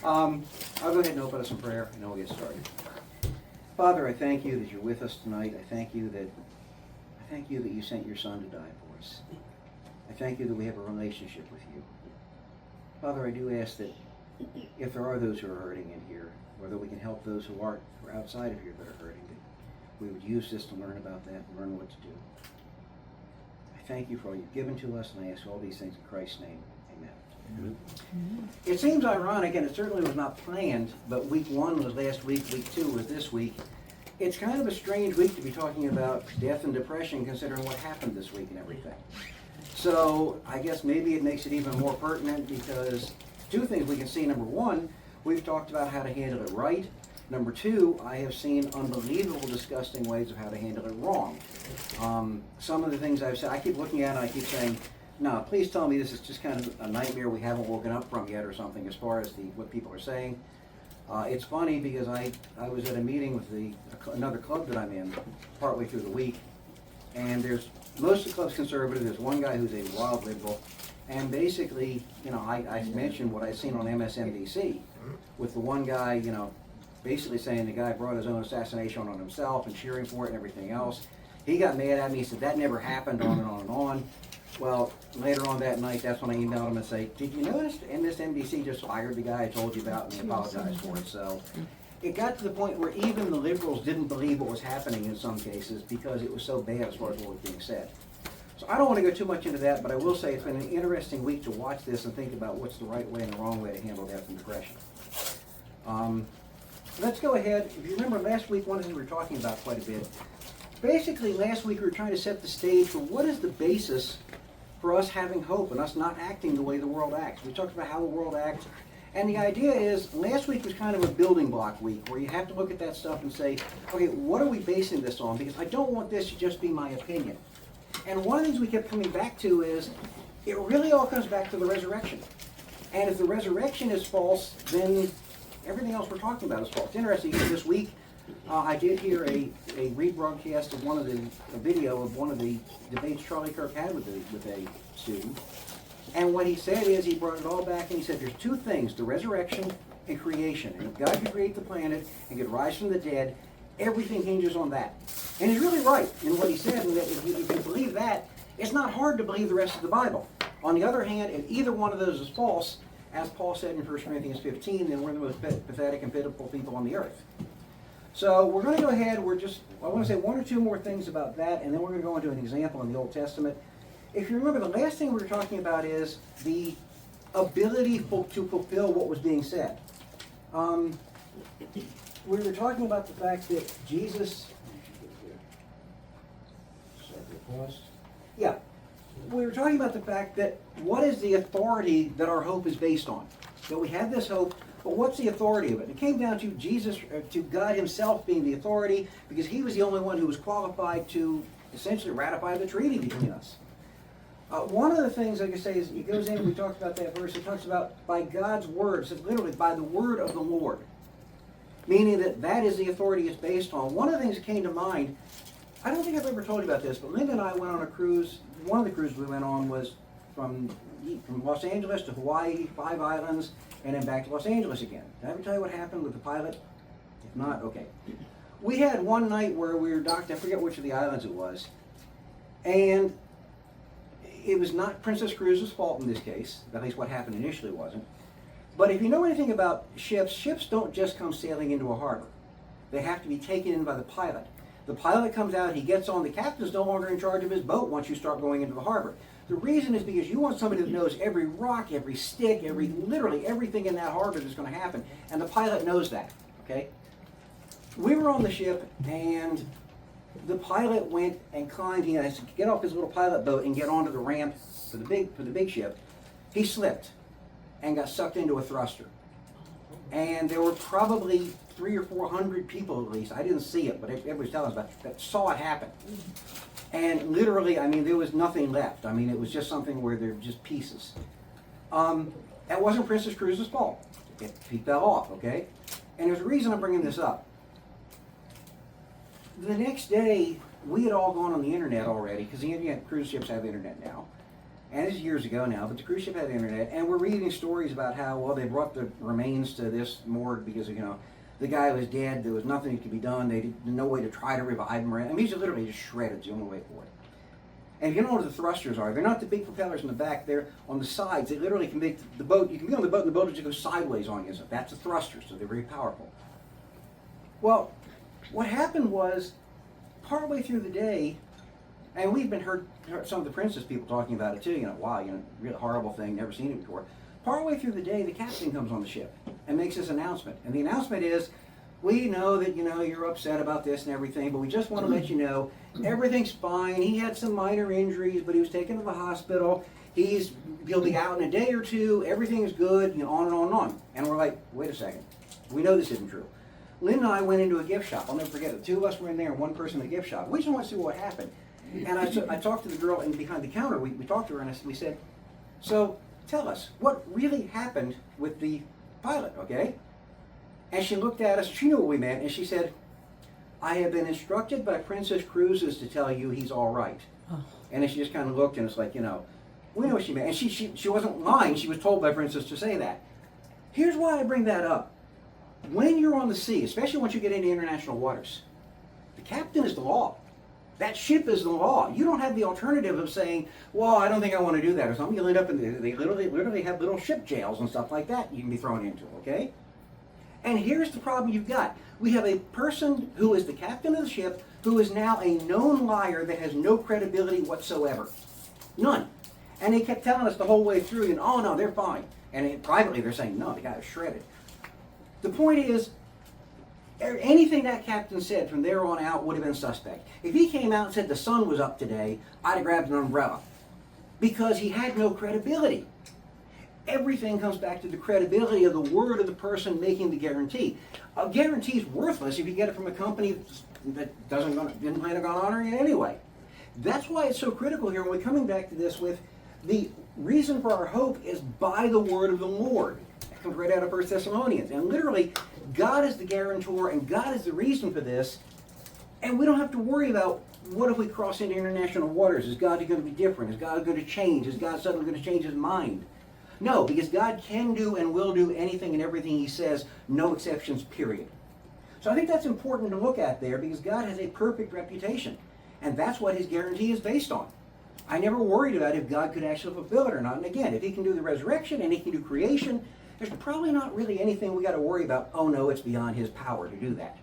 I'll go ahead and open us in prayer, and then we'll get started. Father, I thank you that you're with us tonight. I thank you that you sent your Son to die for us. I thank you that we have a relationship with you. Father, I do ask that if there are those who are hurting in here, whether we can help those who are outside of here that are hurting, that we would use this to learn about that and learn what to do. I thank you for all you've given to us, and I ask all these things in Christ's name. Amen. It seems ironic, and it certainly was not planned, but week 1 was last week 2 was this week. It's kind of a strange week to be talking about death and depression considering what happened this week and everything. So I guess maybe it makes it even more pertinent because 2 things we can see. Number 1, we've talked about how to handle it right. Number 2, I have seen unbelievable, disgusting ways of how to handle it wrong. Some of the things I've said, I keep looking at it and I keep saying, no, please tell me this is just kind of a nightmare we haven't woken up from yet or something as far as what people are saying. It's funny because I was at a meeting with another club that I'm in partway through the week, and most of the club's conservative. There's one guy who's a wild liberal, and basically, I mentioned what I've seen on MSNBC with the one guy, basically saying the guy brought his own assassination on himself and cheering for it and everything else. He got mad at me. He said that never happened, on and on and on. Well, later on that night, that's when I emailed him and say, did you notice MSNBC just fired the guy I told you about and he apologized for it? So it got to the point where even the liberals didn't believe what was happening in some cases because it was so bad as far as what was being said. So I don't want to go too much into that, but I will say it's been an interesting week to watch this and think about what's the right way and the wrong way to handle death and depression. Let's go ahead. If you remember last week, one thing we were talking about quite a bit. Basically, last week we were trying to set the stage for what is the basis for us having hope and us not acting the way the world acts. We talked about how the world acts, and the idea is last week was kind of a building block week where you have to look at that stuff and say, okay, what are we basing this on? Because I don't want this to just be my opinion. And one of the things we kept coming back to is it really all comes back to the resurrection. And if the resurrection is false, then everything else we're talking about is false. It's interesting because this week I did hear a rebroadcast of a video of one of the debates Charlie Kirk had with a student. And what he said is he brought it all back and he said there's 2 things, the resurrection and creation. And if God could create the planet and could rise from the dead, everything hinges on that. And he's really right in what he said, and that if you believe that, it's not hard to believe the rest of the Bible. On the other hand, if either one of those is false, as Paul said in 1 Corinthians 15, then we're the most pathetic and pitiful people on the earth. So we're going to go ahead, I want to say 1 or 2 more things about that, and then we're going to go into an example in the Old Testament. If you remember, the last thing we were talking about is the ability to fulfill what was being said. We were talking about the fact that Jesus... we were talking about the fact that what is the authority that our hope is based on? That we have this hope, but what's the authority of it? It came down to to God himself being the authority because he was the only one who was qualified to essentially ratify the treaty between us. One of the things, like I say, is it goes in, we talked about that verse, it talks about by God's word, it says literally by the word of the Lord, meaning that is the authority it's based on. One of the things that came to mind, I don't think I've ever told you about this, but Linda and I went on a cruise. One of the cruises we went on was from Los Angeles to Hawaii, 5 islands, and then back to Los Angeles again. Did I ever tell you what happened with the pilot? If not, okay. We had one night where we were docked, I forget which of the islands it was, and it was not Princess Cruise's fault in this case, at least what happened initially wasn't. But if you know anything about ships don't just come sailing into a harbor. They have to be taken in by the pilot. The pilot comes out, he gets on, the captain's no longer in charge of his boat once you start going into the harbor. The reason is because you want somebody that knows every rock, every stick, literally everything in that harbor that's going to happen, and the pilot knows that, okay? We were on the ship, and the pilot went and climbed, he has to get off his little pilot boat and get onto the ramp for the big ship. He slipped and got sucked into a thruster. And there were probably 300 or 400 people at least, I didn't see it, but everybody's telling us about it, that saw it happen. And literally, I mean, there was nothing left. I mean, it was just something where there were just pieces. That wasn't Princess Cruise's fault. He fell off, okay? And there's a reason I'm bringing this up. The next day, we had all gone on the internet already, because the internet, cruise ships have internet now. And this is years ago now, but the cruise ship had the internet, and we're reading stories about how, well, they brought the remains to this morgue because, the guy was dead, there was nothing that could be done, they did no way to try to revive him. I mean, he's literally just shredded, it's the only way for it. And you know what the thrusters are? They're not the big propellers in the back, they're on the sides. They literally can make the boat, you can be on the boat and the boat will just go sideways on you. So that's the thrusters, so they're very powerful. Well, what happened was, partway through the day, and we've been heard some of the Princess people talking about it too, wow, really horrible thing, never seen it before. Partway through the day, the captain comes on the ship and makes this announcement. And the announcement is, we know that, you're upset about this and everything, but we just want to let you know everything's fine. He had some minor injuries, but he was taken to the hospital. He'll be out in a day or two. Everything is good, on and on and on. And we're like, wait a second. We know this isn't true. Lynn and I went into a gift shop. I'll never forget it. The two of us were in there and one person in the gift shop. We just want to see what happened. And I talked to the girl behind the counter. We talked to her and we said, so tell us, what really happened with the pilot, okay? And she looked at us, she knew what we meant, and she said, I have been instructed by Princess Cruises to tell you he's all right. Oh. And then she just kind of looked and it's like, we know what she meant. And she wasn't lying, she was told by Princess to say that. Here's why I bring that up. When you're on the sea, especially once you get into international waters, the captain is the law. That ship is the law. You don't have the alternative of saying, well, I don't think I want to do that or something. You'll end up they literally have little ship jails and stuff like that you can be thrown into, okay? And here's the problem you've got. We have a person who is the captain of the ship who is now a known liar that has no credibility whatsoever. None. And they kept telling us the whole way through, oh no, they're fine. And privately they're saying, no, the guy was shredded. The point is, anything that captain said from there on out would have been suspect. If he came out and said the sun was up today, I'd have grabbed an umbrella. Because he had no credibility. Everything comes back to the credibility of the word of the person making the guarantee. A guarantee is worthless if you get it from a company that didn't plan on honoring it anyway. That's why it's so critical here when we're coming back to this with the reason for our hope is by the word of the Lord. That comes right out of 1 Thessalonians. And literally, God is the guarantor and God is the reason for this. And we don't have to worry about what if we cross into international waters? Is God going to be different? Is God going to change? Is God suddenly going to change his mind? No, because God can do and will do anything and everything he says, no exceptions, period. So I think that's important to look at there because God has a perfect reputation. And that's what his guarantee is based on. I never worried about if God could actually fulfill it or not. And again, if he can do the resurrection and he can do creation, there's probably not really anything we got to worry about. Oh no, it's beyond his power to do that.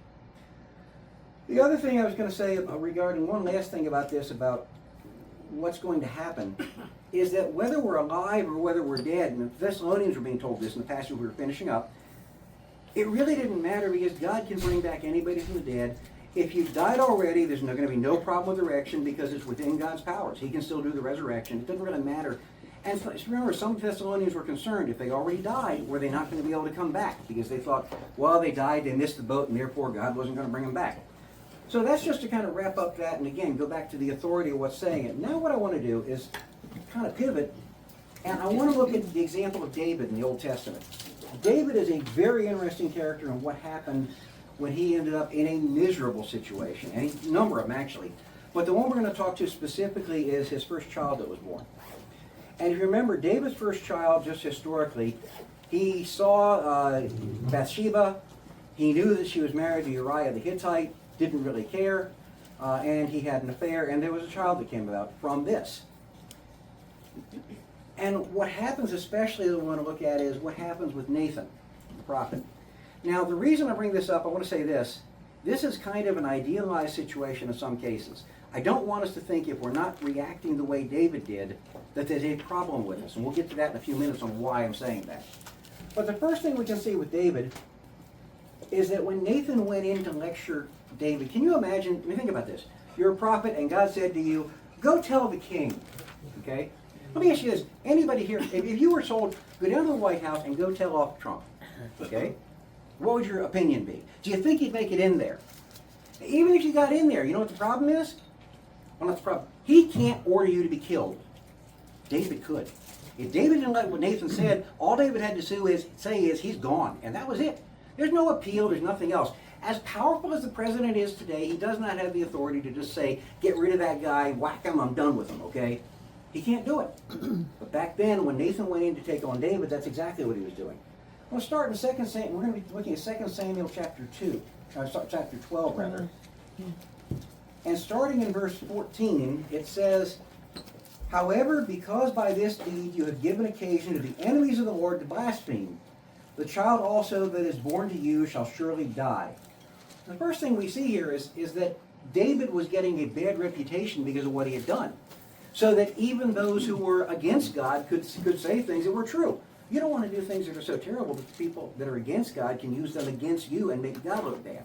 The other thing I was going to say regarding one last thing about this, about what's going to happen, is that whether we're alive or whether we're dead, and the Thessalonians were being told this in the passage we were finishing up, it really didn't matter because God can bring back anybody from the dead. If you've died already, there's going to be no problem with the resurrection because it's within God's powers. He can still do the resurrection. It doesn't really matter. And remember, some Thessalonians were concerned if they already died, were they not going to be able to come back? Because they thought, well, they died, they missed the boat, and therefore God wasn't going to bring them back. So that's just to kind of wrap up that, and again, go back to the authority of what's saying it. Now what I want to do is kind of pivot, and I want to look at the example of David in the Old Testament. David is a very interesting character in what happened when he ended up in a miserable situation, and a number of them actually. But the one we're going to talk to specifically is his first child that was born. And if you remember, David's first child, just historically, he saw Bathsheba, he knew that she was married to Uriah the Hittite, didn't really care, and he had an affair, and there was a child that came about from this. And what happens, especially that we want to look at, is what happens with Nathan, the prophet. Now, the reason I bring this up, I want to say this. This is kind of an idealized situation in some cases. I don't want us to think if we're not reacting the way David did, that there's a problem with us. And we'll get to that in a few minutes on why I'm saying that. But the first thing we can see with David is that when Nathan went in to lecture David, can you imagine, I mean, think about this. You're a prophet and God said to you, go tell the king, okay? Let me ask you this. Anybody here, if you were told, go down to the White House and go tell off Trump, okay? What would your opinion be? Do you think you'd make it in there? Even if you got in there, you know what the problem is? Well, not the problem. He can't order you to be killed. David could. If David didn't like what Nathan said, all David had to say is he's gone. And that was it. There's no appeal. There's nothing else. As powerful as the president is today, he does not have the authority to just say, get rid of that guy, whack him, I'm done with him, okay? He can't do it. But back then, when Nathan went in to take on David, that's exactly what he was doing. We'll start in 2 Samuel. We're going to be looking at 2 Samuel chapter 12 rather. And starting in verse 14, it says, "However, because by this deed you have given occasion to the enemies of the Lord to blaspheme, the child also that is born to you shall surely die." The first thing we see here is that David was getting a bad reputation because of what he had done. So that even those who were against God could say things that were true. You don't want to do things that are so terrible that the people that are against God can use them against you and make God look bad.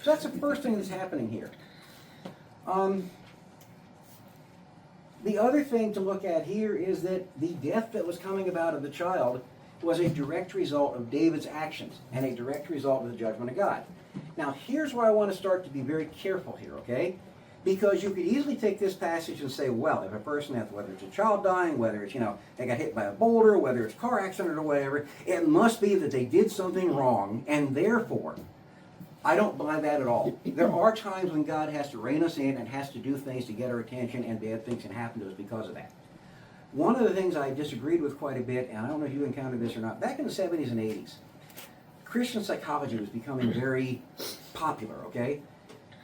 So that's the first thing that's happening here. The other thing to look at here is that the death that was coming about of the child was a direct result of David's actions and a direct result of the judgment of God. Now, here's where I want to start to be very careful here, okay? Because you could easily take this passage and say, well, if a person has, whether it's a child dying, whether it's, they got hit by a boulder, whether it's a car accident or whatever, it must be that they did something wrong, and therefore, I don't buy that at all. There are times when God has to rein us in and has to do things to get our attention, and bad things can happen to us because of that. One of the things I disagreed with quite a bit, and I don't know if you encountered this or not, back in the 70s and 80s, Christian psychology was becoming very popular, okay?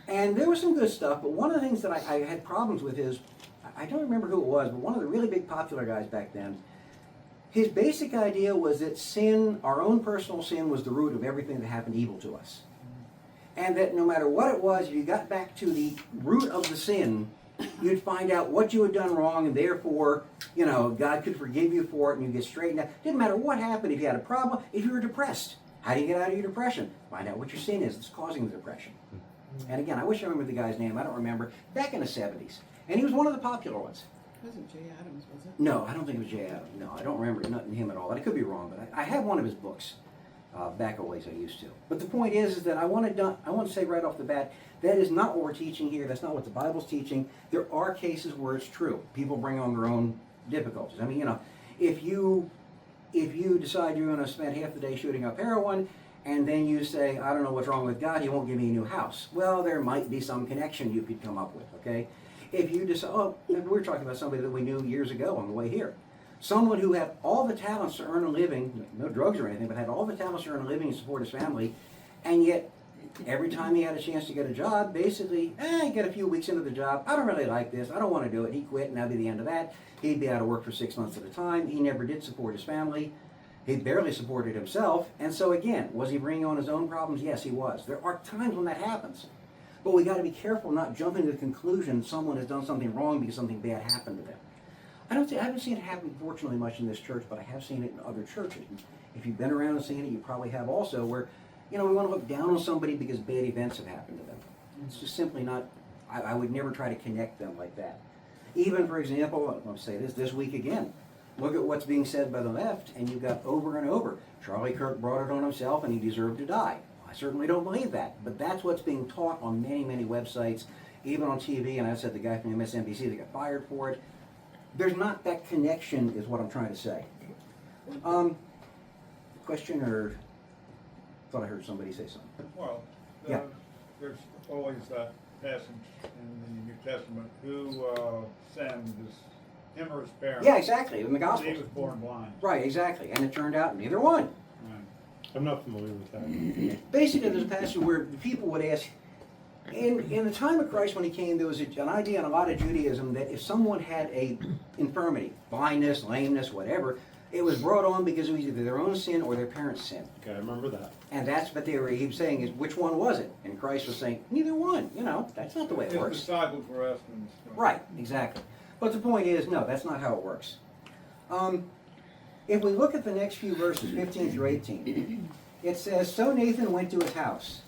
And there was some good stuff, but one of the things that I had problems with is, I don't remember who it was, but one of the really big popular guys back then, his basic idea was that sin, our own personal sin, was the root of everything that happened evil to us. And that no matter what it was, if you got back to the root of the sin, you'd find out what you had done wrong, and therefore, God could forgive you for it, and you get straightened out. Didn't matter what happened, if you had a problem, if you were depressed. How do you get out of your depression? Find out what your sin is that's causing the depression. And again, I wish I remembered the guy's name. I don't remember. Back in the 70s. And he was one of the popular ones. It wasn't Jay Adams, was it? No, I don't think it was Jay Adams. No, I don't remember nothing him at all. I could be wrong, but I have one of his books back a ways I used to. But the point is that I want to say right off the bat, that is not what we're teaching here. That's not what the Bible's teaching. There are cases where it's true. People bring on their own difficulties. I mean, if you decide you're going to spend half the day shooting up heroin, and then you say, I don't know what's wrong with God, he won't give me a new house. Well, there might be some connection you could come up with, okay? If you decide, we were talking about somebody that we knew years ago on the way here. Someone who had all the talents to earn a living, no drugs or anything, but had all the talents to earn a living and support his family, and yet every time he had a chance to get a job, basically, get a few weeks into the job, I don't really like this, I don't want to do it, he quit, and that'd be the end of that. He'd be out of work for 6 months at a time. He never did support his family. He barely supported himself. And so again, was he bringing on his own problems? Yes, he was. There are times when that happens. But we got to be careful not jumping to the conclusion someone has done something wrong because something bad happened to them. I haven't seen it happen, fortunately, much in this church, but I have seen it in other churches. If you've been around and seen it, you probably have also, where, we want to look down on somebody because bad events have happened to them. It's just simply not, I would never try to connect them like that. Even, for example, I'm going to say this week again, look at what's being said by the left, and you've got over and over, Charlie Kirk brought it on himself and he deserved to die. I certainly don't believe that, but that's what's being taught on many, many websites, even on TV, and I said the guy from MSNBC that got fired for it. There's not that connection is what I'm trying to say. Question, or thought I heard somebody say something. Well, Yeah. There's always that passage in the New Testament, who sinned, him or his parents? Yeah, exactly, in the Gospels. He was born blind. Right, exactly, and it turned out neither one. Right. I'm not familiar with that. Basically, there's a passage where people would ask, in the time of Christ when he came, there was an idea in a lot of Judaism that if someone had a infirmity, blindness, lameness, whatever, it was brought on because it was either their own sin or their parents' sin. Okay, I remember that. And that's what he was saying is, which one was it? And Christ was saying, neither one. That's not the way it His works. disciples were asking this question. Right, exactly. But the point is, no, that's not how it works. If we look at the next few verses, 15 through 18, it says, So Nathan went to his house.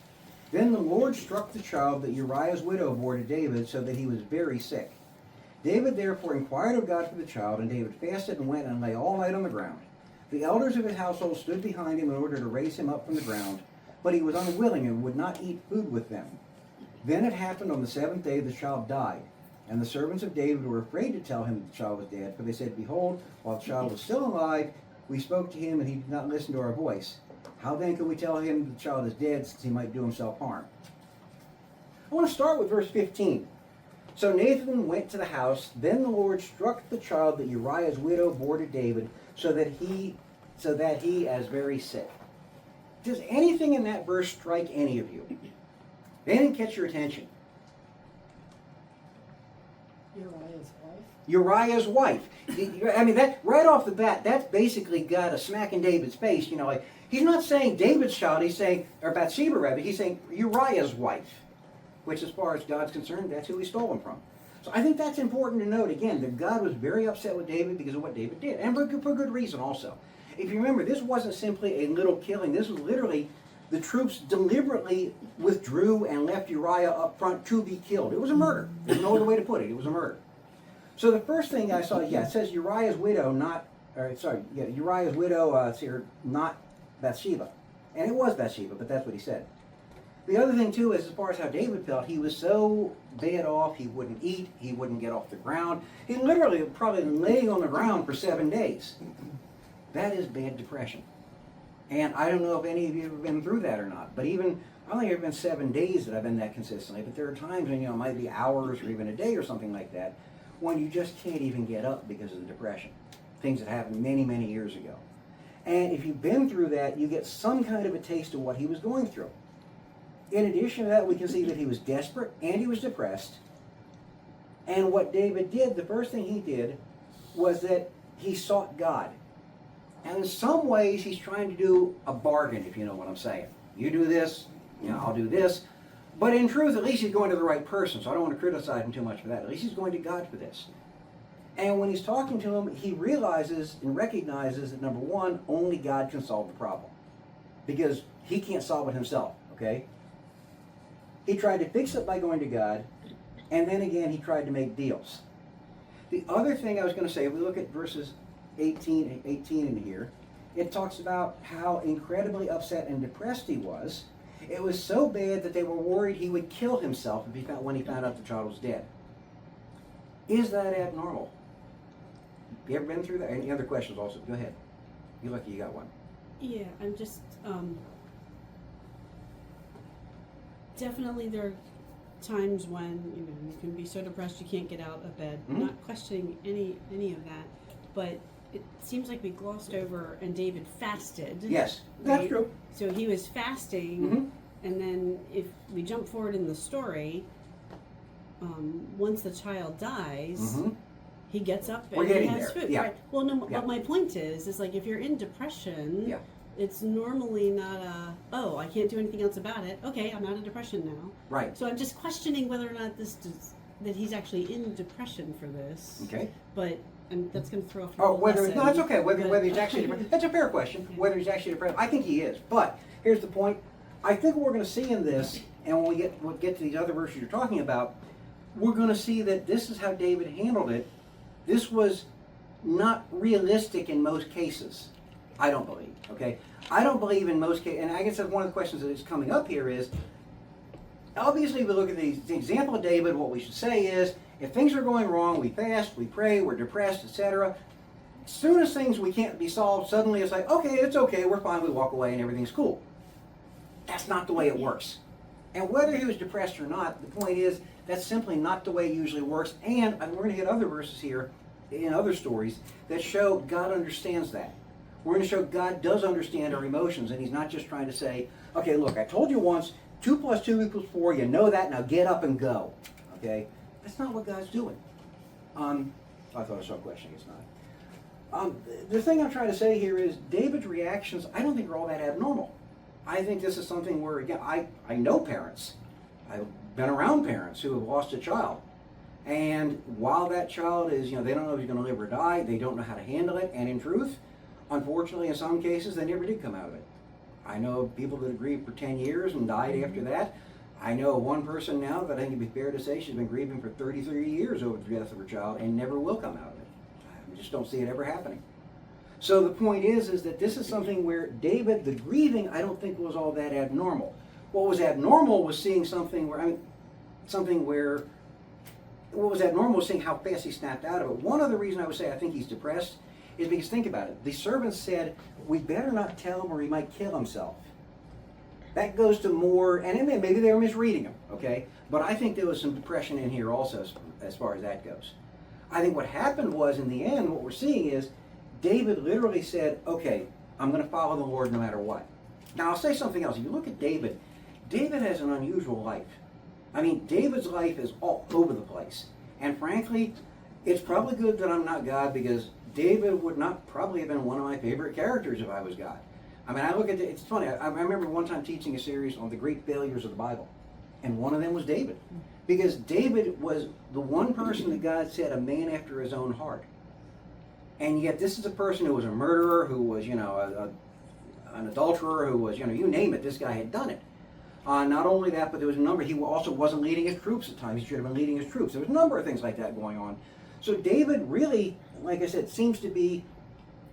Then the Lord struck the child that Uriah's widow bore to David, so that he was very sick. David therefore inquired of God for the child, and David fasted and went and lay all night on the ground. The elders of his household stood behind him in order to raise him up from the ground, but he was unwilling and would not eat food with them. Then it happened on the seventh day the child died. And the servants of David were afraid to tell him that the child was dead, for they said, Behold, while the child was still alive, we spoke to him, and he did not listen to our voice. How then can we tell him that the child is dead, since he might do himself harm? I want to start with verse 15. So Nathan went to the house. Then the Lord struck the child that Uriah's widow bore to David, so that he as very sick. Does anything in that verse strike any of you? Anything catch your attention? Uriah's wife. Uriah's wife. I mean, that right off the bat, that's basically got a smack in David's face. You know, like he's not saying David's child. He's saying, or Bathsheba rather. He's saying Uriah's wife, which, as far as God's concerned, that's who he stole him from. So I think that's important to note again that God was very upset with David because of what David did, and for good reason also. If you remember, this wasn't simply a little killing. This was literally the troops deliberately withdrew and left Uriah up front to be killed. It was a murder. There's no other way to put it. It was a murder. So the first thing I saw, it says Uriah's widow, Uriah's widow, it's here, not Bathsheba. And it was Bathsheba, but that's what he said. The other thing, too, is as far as how David felt, he was so bad off, he wouldn't eat, he wouldn't get off the ground. He literally probably been laying on the ground for 7 days. That is bad depression. And I don't know if any of you have been through that or not, but even, I don't think it's been 7 days that I've been that consistently, but there are times when, it might be hours or even a day or something like that, when you just can't even get up because of the depression. Things that happened many, many years ago. And if you've been through that, you get some kind of a taste of what he was going through. In addition to that, we can see that he was desperate and he was depressed. And what David did, the first thing he did, was that he sought God. And in some ways, he's trying to do a bargain, if you know what I'm saying. You do this, I'll do this. But in truth, at least he's going to the right person, so I don't want to criticize him too much for that. At least he's going to God for this. And when he's talking to him, he realizes and recognizes that, number one, only God can solve the problem. Because he can't solve it himself, okay? He tried to fix it by going to God, and then again, he tried to make deals. The other thing I was going to say, if we look at verses 18 in here, it talks about how incredibly upset and depressed he was. It was so bad that they were worried he would kill himself when he found out the child was dead. Is that abnormal? You ever been through that? Any other questions also? Go ahead. You're lucky you got one. Yeah, I'm just, definitely there are times when, you can be so depressed you can't get out of bed. Mm-hmm. Not questioning any of that, but it seems like we glossed over, and David fasted. Yes, that's true. So he was fasting, Mm-hmm. and then if we jump forward in the story, once the child dies, Mm-hmm. he gets up We're and he getting has there. food. Yeah. Right? Well, no, Yeah. but my point is like if you're in depression, Yeah. it's normally not I can't do anything else about it. Okay, I'm out of depression now. Right. So I'm just questioning whether or not that he's actually in depression for this. Okay. But that's going to throw off. Oh, Whether no, that's okay. Whether he's actually depressed. That's a fair question. Yeah. Whether he's actually depressed. I think he is. But here's the point. I think what we're going to see in this, and when we'll get to these other verses you're talking about, we're going to see that this is how David handled it. This was not realistic in most cases. I don't believe. Okay. I don't believe in most cases. And I guess that's one of the questions that is coming up here is, obviously, if we look at the example of David, what we should say is, if things are going wrong, we fast, we pray, we're depressed, etc. As soon as things we can't be solved, suddenly it's like, okay, it's okay, we're fine, we walk away and everything's cool. That's not the way it works. And whether he was depressed or not, the point is, that's simply not the way it usually works. And we're going to hit other verses here in other stories that show God understands that. We're going to show God does understand our emotions, and he's not just trying to say, okay, look, I told you once, 2 + 2 = 4, you know that, now get up and go. Okay? That's not what God's doing. I thought I saw a question, I guess not. The thing I'm trying to say here is David's reactions, I don't think are all that abnormal. I think this is something where, again, I know parents. I've been around parents who have lost a child. And while that child is, they don't know if he's going to live or die, they don't know how to handle it, and in truth, unfortunately, in some cases, they never did come out of it. I know people that have grieved for 10 years and died after that. I know one person now that I think it'd be fair to say she's been grieving for 33 years over the death of her child and never will come out of it. I just don't see it ever happening. So the point is that this is something where David, the grieving, I don't think was all that abnormal. What was abnormal was seeing what was abnormal was seeing how fast he snapped out of it. One other reason I would say I think he's depressed is because, think about it, the servants said, we better not tell him or he might kill himself. That goes to more, and maybe they were misreading them, okay? But I think there was some depression in here also as far as that goes. I think what happened was, in the end, what we're seeing is David literally said, okay, I'm going to follow the Lord no matter what. Now, I'll say something else. If you look at David, David has an unusual life. I mean, David's life is all over the place. And frankly, it's probably good that I'm not God, because David would not probably have been one of my favorite characters if I was God. I mean, I look at it, it's funny. I remember one time teaching a series on the great failures of the Bible, and one of them was David. Because David was the one person that God said, a man after his own heart. And yet this is a person who was a murderer, who was, an adulterer, who was, you name it, this guy had done it. Not only that, but there was a number, he also wasn't leading his troops at times. He should have been leading his troops. There was a number of things like that going on. So David really, like I said, seems to be,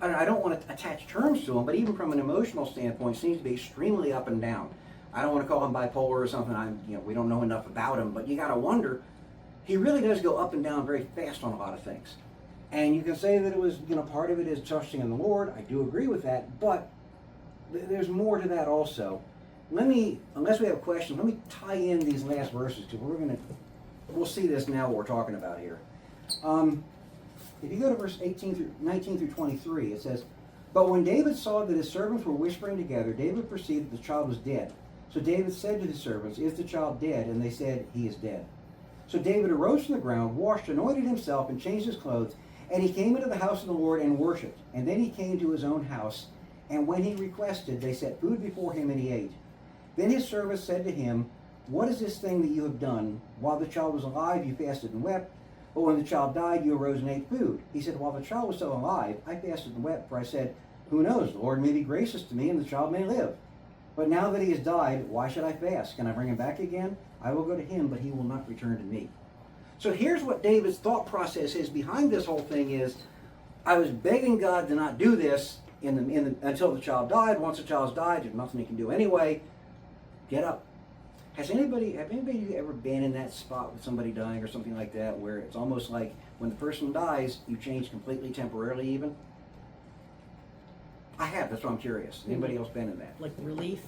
I don't want to attach terms to him, but even from an emotional standpoint, seems to be extremely up and down. I don't want to call him bipolar or something. We don't know enough about him, but you got to wonder, he really does go up and down very fast on a lot of things. And you can say that it was, part of it is trusting in the Lord. I do agree with that, but there's more to that also. Unless we have questions, let me tie in these last verses, because we'll see this now, what we're talking about here. If you go to verse 19 through 23, it says, "But when David saw that his servants were whispering together, David perceived that the child was dead. So David said to his servants, 'Is the child dead?' And they said, 'He is dead.' So David arose from the ground, washed, anointed himself, and changed his clothes, and he came into the house of the Lord and worshipped. And then he came to his own house, and when he requested, they set food before him, and he ate. Then his servants said to him, 'What is this thing that you have done? While the child was alive, you fasted and wept, but when the child died, you arose and ate food.' He said, 'While the child was still alive, I fasted and wept, for I said, who knows, the Lord may be gracious to me, and the child may live. But now that he has died, why should I fast? Can I bring him back again? I will go to him, but he will not return to me.'" So here's what David's thought process is behind this whole thing is, I was begging God to not do this until the child died. Once the child's died, there's nothing he can do anyway. Get up. Have anybody ever been in that spot with somebody dying or something like that, where it's almost like when the person dies, you change completely temporarily even? I have, that's why I'm curious. Anybody else been in that? Like relief?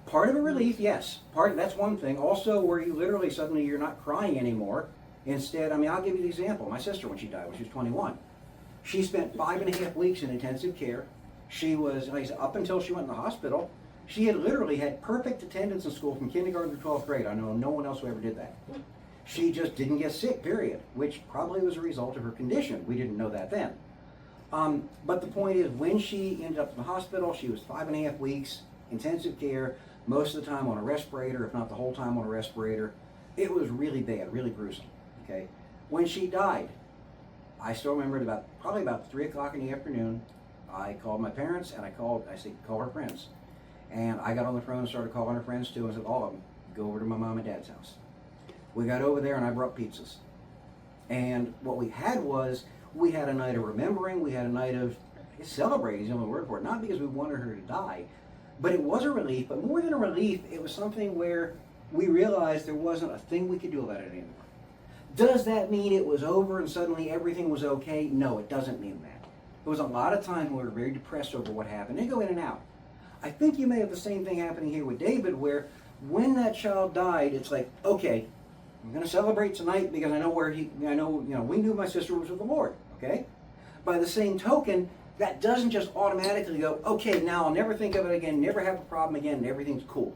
Part of a relief, yes. That's one thing. Also, where you literally suddenly you're not crying anymore. Instead, I'll give you the example. My sister, when she died, when she was 21, she spent 5.5 weeks in intensive care. She was, like I said, up until she went in the hospital, she had literally had perfect attendance in school from kindergarten to 12th grade. I know no one else who ever did that. She just didn't get sick, period, which probably was a result of her condition. We didn't know that then. But the point is, when she ended up in the hospital, she was 5.5 weeks, intensive care, most of the time on a respirator, if not the whole time on a respirator. It was really bad, really gruesome. Okay. When she died, I still remember it probably about 3 o'clock in the afternoon. I called my parents and I said, call her friends. And I got on the phone and started calling her friends too, and said, all of them, go over to my mom and dad's house. We got over there and I brought pizzas. And what we had was, we had a night of remembering, we had a night of celebrating, is the only word for it. Not because we wanted her to die, but it was a relief. But more than a relief, it was something where we realized there wasn't a thing we could do about it anymore. Does that mean it was over and suddenly everything was okay? No, it doesn't mean that. There was a lot of times when we were very depressed over what happened. They go in and out. I think you may have the same thing happening here with David, where when that child died, it's like, okay, I'm going to celebrate tonight because I know we knew my sister was with the Lord, okay? By the same token, that doesn't just automatically go, okay, now I'll never think of it again, never have a problem again, and everything's cool.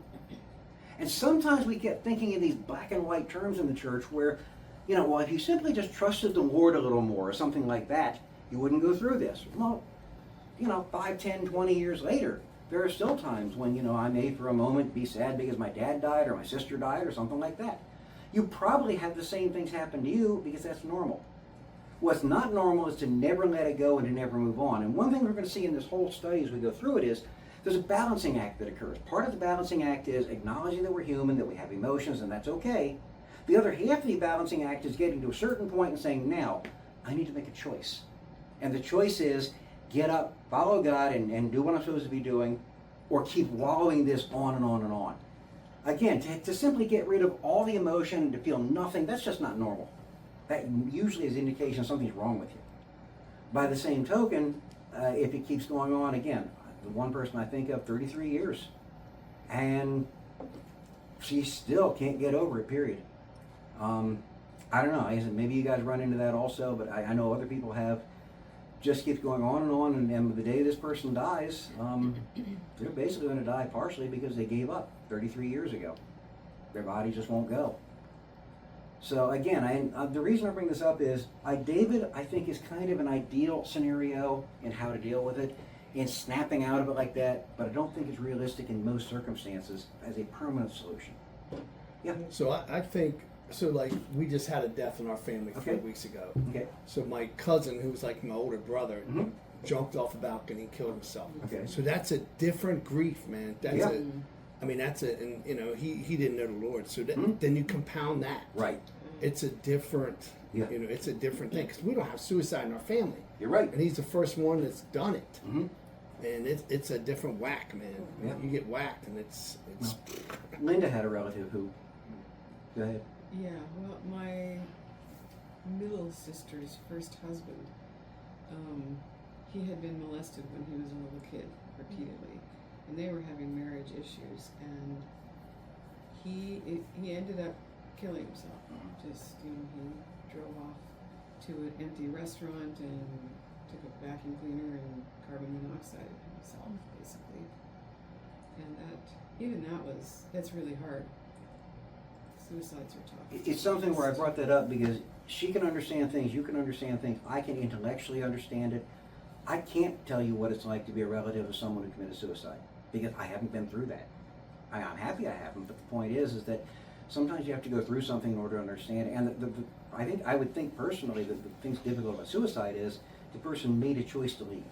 And sometimes we get thinking in these black and white terms in the church where, well, if you simply just trusted the Lord a little more or something like that, you wouldn't go through this. Well, 5, 10, 20 years later, there are still times when, I may for a moment be sad because my dad died or my sister died or something like that. You probably have the same things happen to you because that's normal. What's not normal is to never let it go and to never move on. And one thing we're going to see in this whole study as we go through it is there's a balancing act that occurs. Part of the balancing act is acknowledging that we're human, that we have emotions, and that's okay. The other half of the balancing act is getting to a certain point and saying, now, I need to make a choice. And the choice is get up, follow God, and do what I'm supposed to be doing, or keep wallowing this on and on and on. Again, to simply get rid of all the emotion and to feel nothing, that's just not normal. That usually is an indication something's wrong with you. By the same token, if it keeps going on, again, the one person I think of, 33 years. and she still can't get over it, period. I don't know, I said, maybe you guys run into that also, but I know other people have. Just keeps going on, and the day this person dies, they're basically going to die partially because they gave up 33 years ago. Their body just won't go. So again, the reason I bring this up is, David, I think, is kind of an ideal scenario in how to deal with it, in snapping out of it like that, but I don't think it's realistic in most circumstances as a permanent solution. Yeah. So I think, so like, we just had a death in our family Okay. 4 weeks ago. Okay. So my cousin, who was like my older brother, Mhm. jumped off a balcony and killed himself. Okay. So that's a different grief, man. That's Yeah. and you know, he didn't know the Lord. So Mhm. then you compound that. Right. It's a different, Yeah. you know, it's a different thing, because we don't have suicide in our family. You're right. And he's the first one that's done it. Mhm. And it's a different whack, man. Yeah. You get whacked, and it's Linda had a relative who. Go ahead. Yeah, well, my middle sister's first husband, he had been molested when he was a little kid repeatedly, and they were having marriage issues, and he ended up killing himself. Just, you know, he drove off to an empty restaurant and took a vacuum cleaner and carbon monoxide himself, basically. And that's really hard. Suicides are tough. It's something where I brought that up because she can understand things, you can understand things, I can intellectually understand it. I can't tell you what it's like to be a relative of someone who committed suicide because I haven't been through that. I'm happy I haven't, but the point is that sometimes you have to go through something in order to understand it. And I would think personally that the thing's difficult about suicide is the person made a choice to leave.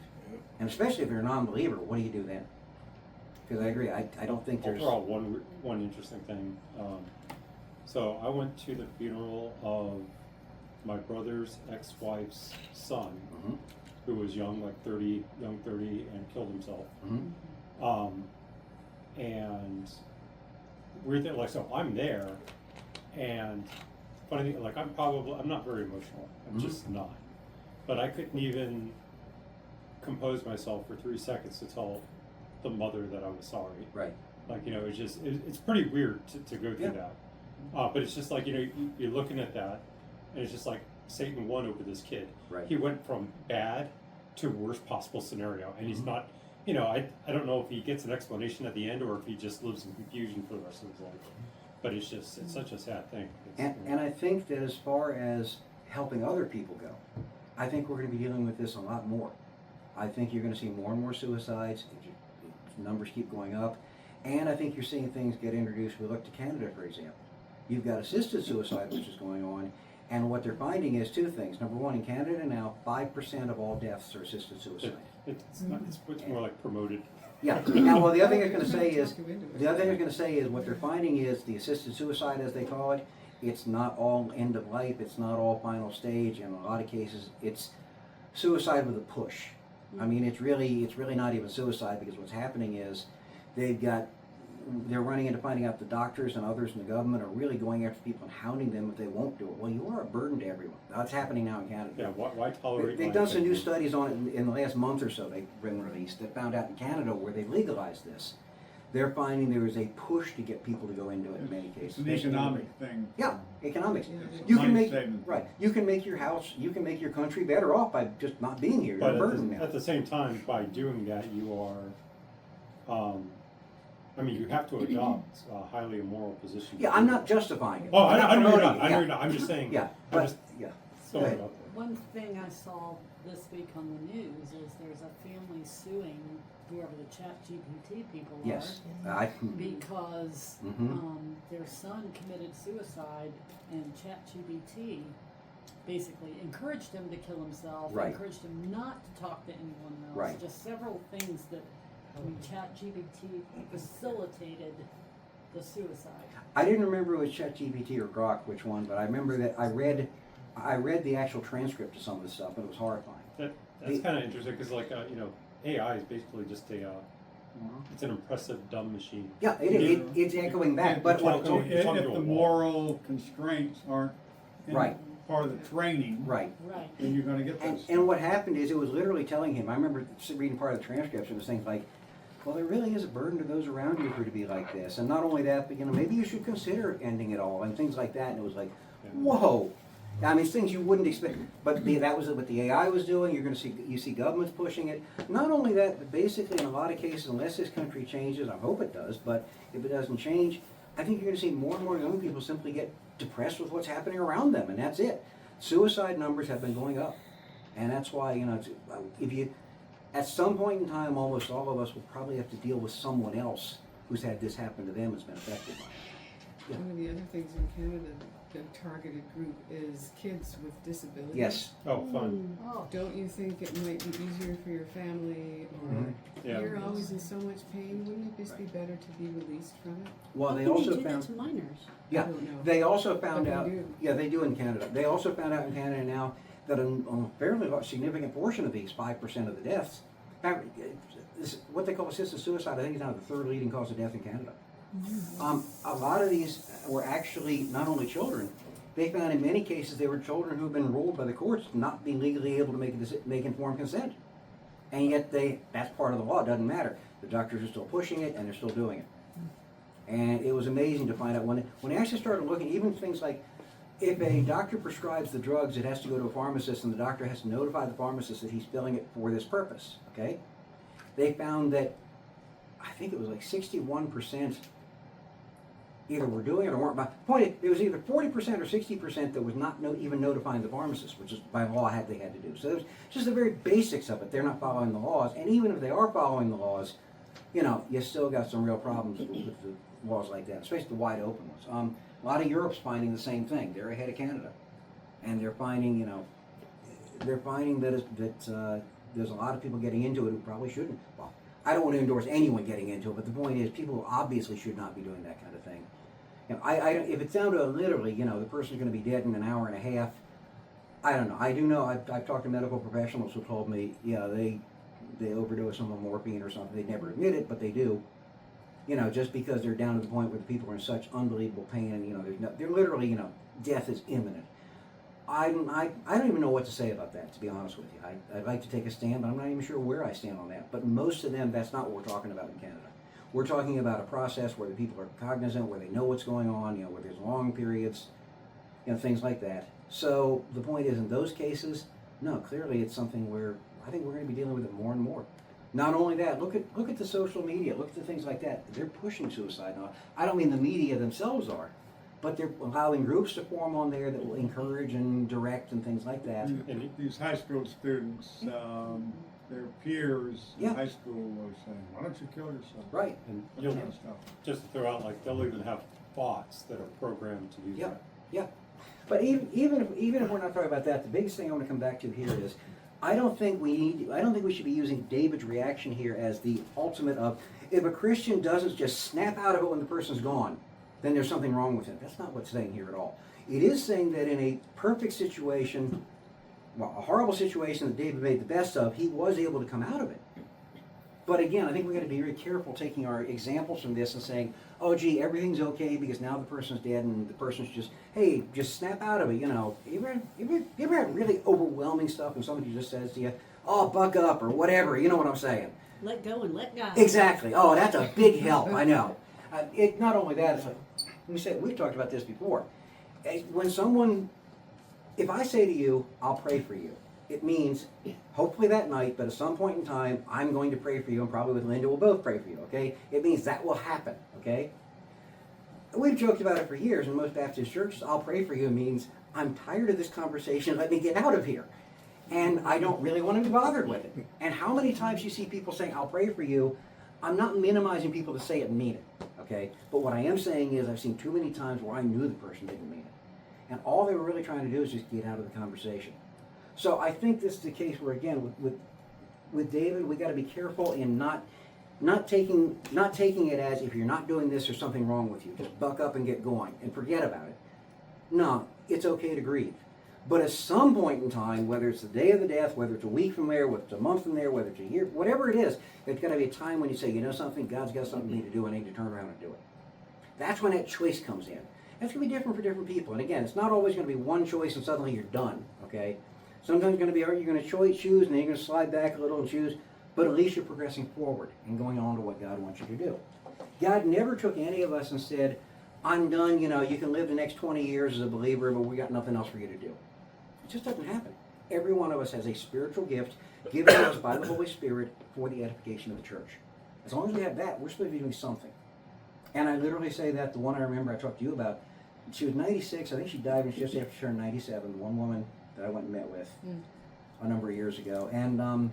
And especially if you're a non-believer, what do you do then? Because I agree, I don't think I'll there's... throw out one interesting thing. So I went to the funeral of my brother's ex-wife's son, Mhm. who was young 30, and killed himself. Mhm. And we're there, like, so I'm there, and funny thing, like, I'm not very emotional. I'm Mhm. just not. But I couldn't even compose myself for 3 seconds to tell the mother that I was sorry. Right. Like, you know, it's pretty weird to go through Yeah. that. But it's just like, you know, you're looking at that, and it's just like Satan won over this kid. Right. He went from bad to worst possible scenario, and he's Mhm. not, you know, I don't know if he gets an explanation at the end or if he just lives in confusion for the rest of his life. But it's such a sad thing. And I think that as far as helping other people go, I think we're going to be dealing with this a lot more. I think you're going to see more and more suicides. Numbers keep going up. And I think you're seeing things get introduced. We look to Canada, for example. You've got assisted suicide, which is going on. And what they're finding is two things. Number one, in Canada now, 5% of all deaths are assisted suicide. It's more like promoted. Yeah. Now, well, the other thing I was going to say Trying to is, talk you into it. the other thing I was going to say is what they're finding is the assisted suicide, as they call it, it's not all end of life, it's not all final stage. In a lot of cases, it's suicide with a push. I mean, it's really not even suicide, because what's happening is they're running into finding out the doctors and others in the government are really going after people and hounding them if they won't do it. Well, you are a burden to everyone. That's happening now in Canada. Yeah, why tolerate? They've done some new studies on it in the last month or so they've been released that found out in Canada where they legalized this. They're finding there is a push to get people to go into it in many It's cases. an economic thing. Yeah, economics. Yeah, You can Money make, saving. right, you can make your house, you can make your country better off by just not being here. You're But a burden at now. the same time, by doing that, you are, I mean, you have to adopt a highly immoral position. Yeah, I'm not justifying it. Oh, I'm not I know you're promoting not. it. I know Yeah. you're not. I'm just saying. Yeah, I'm but, just yeah. throwing Go it ahead. out there. One thing I saw this week on the news is there's a family suing whoever the ChatGPT people Yes. are because Mhm. their son committed suicide and ChatGPT basically encouraged him to kill himself, Right. encouraged him not to talk to anyone else. Right. Just several things that ChatGPT facilitated the suicide. I didn't remember it was ChatGPT or Grok, which one, but I remember that I read the actual transcript of some of this stuff, and it was horrifying. That's kind of interesting because, like, you know, AI is basically just it's an impressive dumb machine. Yeah, it's echoing back, but what it's Talking- If talking to the a wall. moral constraints aren't in Right. part of the training, right. Right. then you're gonna get And, this. and what happened is it was literally telling him, I remember reading part of the transcripts, and it was things like, well, there really is a burden to those around you for it to be like this. And not only that, but maybe you should consider ending it all and things like that. And it was like, whoa. I mean, it's things you wouldn't expect. But that was what the AI was doing. You see governments pushing it. Not only that, but basically in a lot of cases, unless this country changes, I hope it does, but if it doesn't change, I think you're going to see more and more young people simply get depressed with what's happening around them, and that's it. Suicide numbers have been going up. And that's why, at some point in time, almost all of us will probably have to deal with someone else who's had this happen to them and has been affected by it. Yeah. One of the other things in Canada, the targeted group is kids with disabilities. Yes. Oh, fun. Oh, Don't you think it might be easier for your family, or Mhm. Yeah. you're always in so much pain? Wouldn't it just be better to be released from it? Well, How they can also do that found. to minors? Yeah, I don't know. they also found But they out. do. Yeah, they do in Canada. They also found out in Canada now that a fairly significant portion of these, 5% of the deaths, what they call assisted suicide, I think is now the third leading cause of death in Canada. A lot of these were actually not only children. They found in many cases they were children who have been ruled by the courts not being legally able to make informed consent, and yet that's part of the law. It doesn't matter. The doctors are still pushing it, and they're still doing it. And it was amazing to find out when they actually started looking, even things like if a doctor prescribes the drugs, it has to go to a pharmacist, and the doctor has to notify the pharmacist that he's filling it for this purpose. Okay, they found that I think it was like 61% either were doing it or weren't. It was either 40% or 60% that was not even notifying the pharmacist, which is by law they had to do. So it was just the very basics of it. They're not following the laws, and even if they are following the laws, you still got some real problems with the laws like that, especially the wide open ones. A lot of Europe's finding the same thing. They're ahead of Canada, and they're finding that there's a lot of people getting into it who probably shouldn't. Well, I don't want to endorse anyone getting into it, but the point is, people obviously should not be doing that kind of thing. If it's down to literally, the person's going to be dead in an hour and a half, I don't know. I do know, I've talked to medical professionals who told me, they overdose on morphine or something. They never admit it, but they do. Just because they're down to the point where the people are in such unbelievable pain, and they're literally, death is imminent. I don't even know what to say about that, to be honest with you. I'd like to take a stand, but I'm not even sure where I stand on that. But most of them, that's not what we're talking about in Canada. We're talking about a process where the people are cognizant, where they know what's going on, where there's long periods, things like that. So the point is, in those cases, no, clearly it's something where I think we're going to be dealing with it more and more. Not only that, look at the social media, look at the things like that. They're pushing suicide now. I don't mean the media themselves are, but they're allowing groups to form on there that will encourage and direct and things like that. And these high school students, their peers in Yeah. high school were saying, "Why don't you kill yourself?" Right. And That you'll kind of stuff. just to throw out, they'll even have bots that are programmed to do Yeah. that. Yeah. But even if we're not talking about that, the biggest thing I want to come back to here is I don't think we should be using David's reaction here as the ultimate of, if a Christian doesn't just snap out of it when the person's gone, then there's something wrong with him. That's not what's saying here at all. It is saying that in a perfect situation, a horrible situation that David made the best of, he was able to come out of it. But again, I think we've got to be very careful taking our examples from this and saying, oh gee, everything's okay because now the person's dead and the person's just snap out of it, You ever have really overwhelming stuff and somebody just says to you, oh, buck up or whatever, you know what I'm saying? Let go and let God. Exactly. Oh, that's a big help, I know. Not only that, it's like, we've talked about this before. If I say to you, I'll pray for you, it means hopefully that night, but at some point in time, I'm going to pray for you, and probably with Linda, we'll both pray for you, okay? It means that will happen, okay? We've joked about it for years in most Baptist churches. I'll pray for you means I'm tired of this conversation, let me get out of here. And I don't really want to be bothered with it. And how many times you see people saying, I'll pray for you, I'm not minimizing people to say it and mean it, okay? But what I am saying is I've seen too many times where I knew the person didn't mean it. And all they were really trying to do is just get out of the conversation. So I think this is the case where, again, with David, we got to be careful in not taking it as if you're not doing this, there's something wrong with you. Just buck up and get going and forget about it. No, it's okay to grieve. But at some point in time, whether it's the day of the death, whether it's a week from there, whether it's a month from there, whether it's a year, whatever it is, there's got to be a time when you say, something, God's got something for me to do, I need to turn around and do it. That's when that choice comes in. That's going to be different for different people. And again, it's not always going to be one choice and suddenly you're done, okay? Sometimes you're going to choose and then you're going to slide back a little and choose. but at least you're progressing forward and going on to what God wants you to do. God never took any of us and said, I'm done, you know, you can live the next 20 years as a believer, but we got nothing else for you to do. It just doesn't happen. Every one of us has a spiritual gift given to us by the Holy Spirit for the edification of the church. As long as we have that, we're supposed to be doing something. And I literally say that, the one I remember I talked to you about, she was 96, I think she died when she just after she turned 97, the one woman that I went and met with a number of years ago. And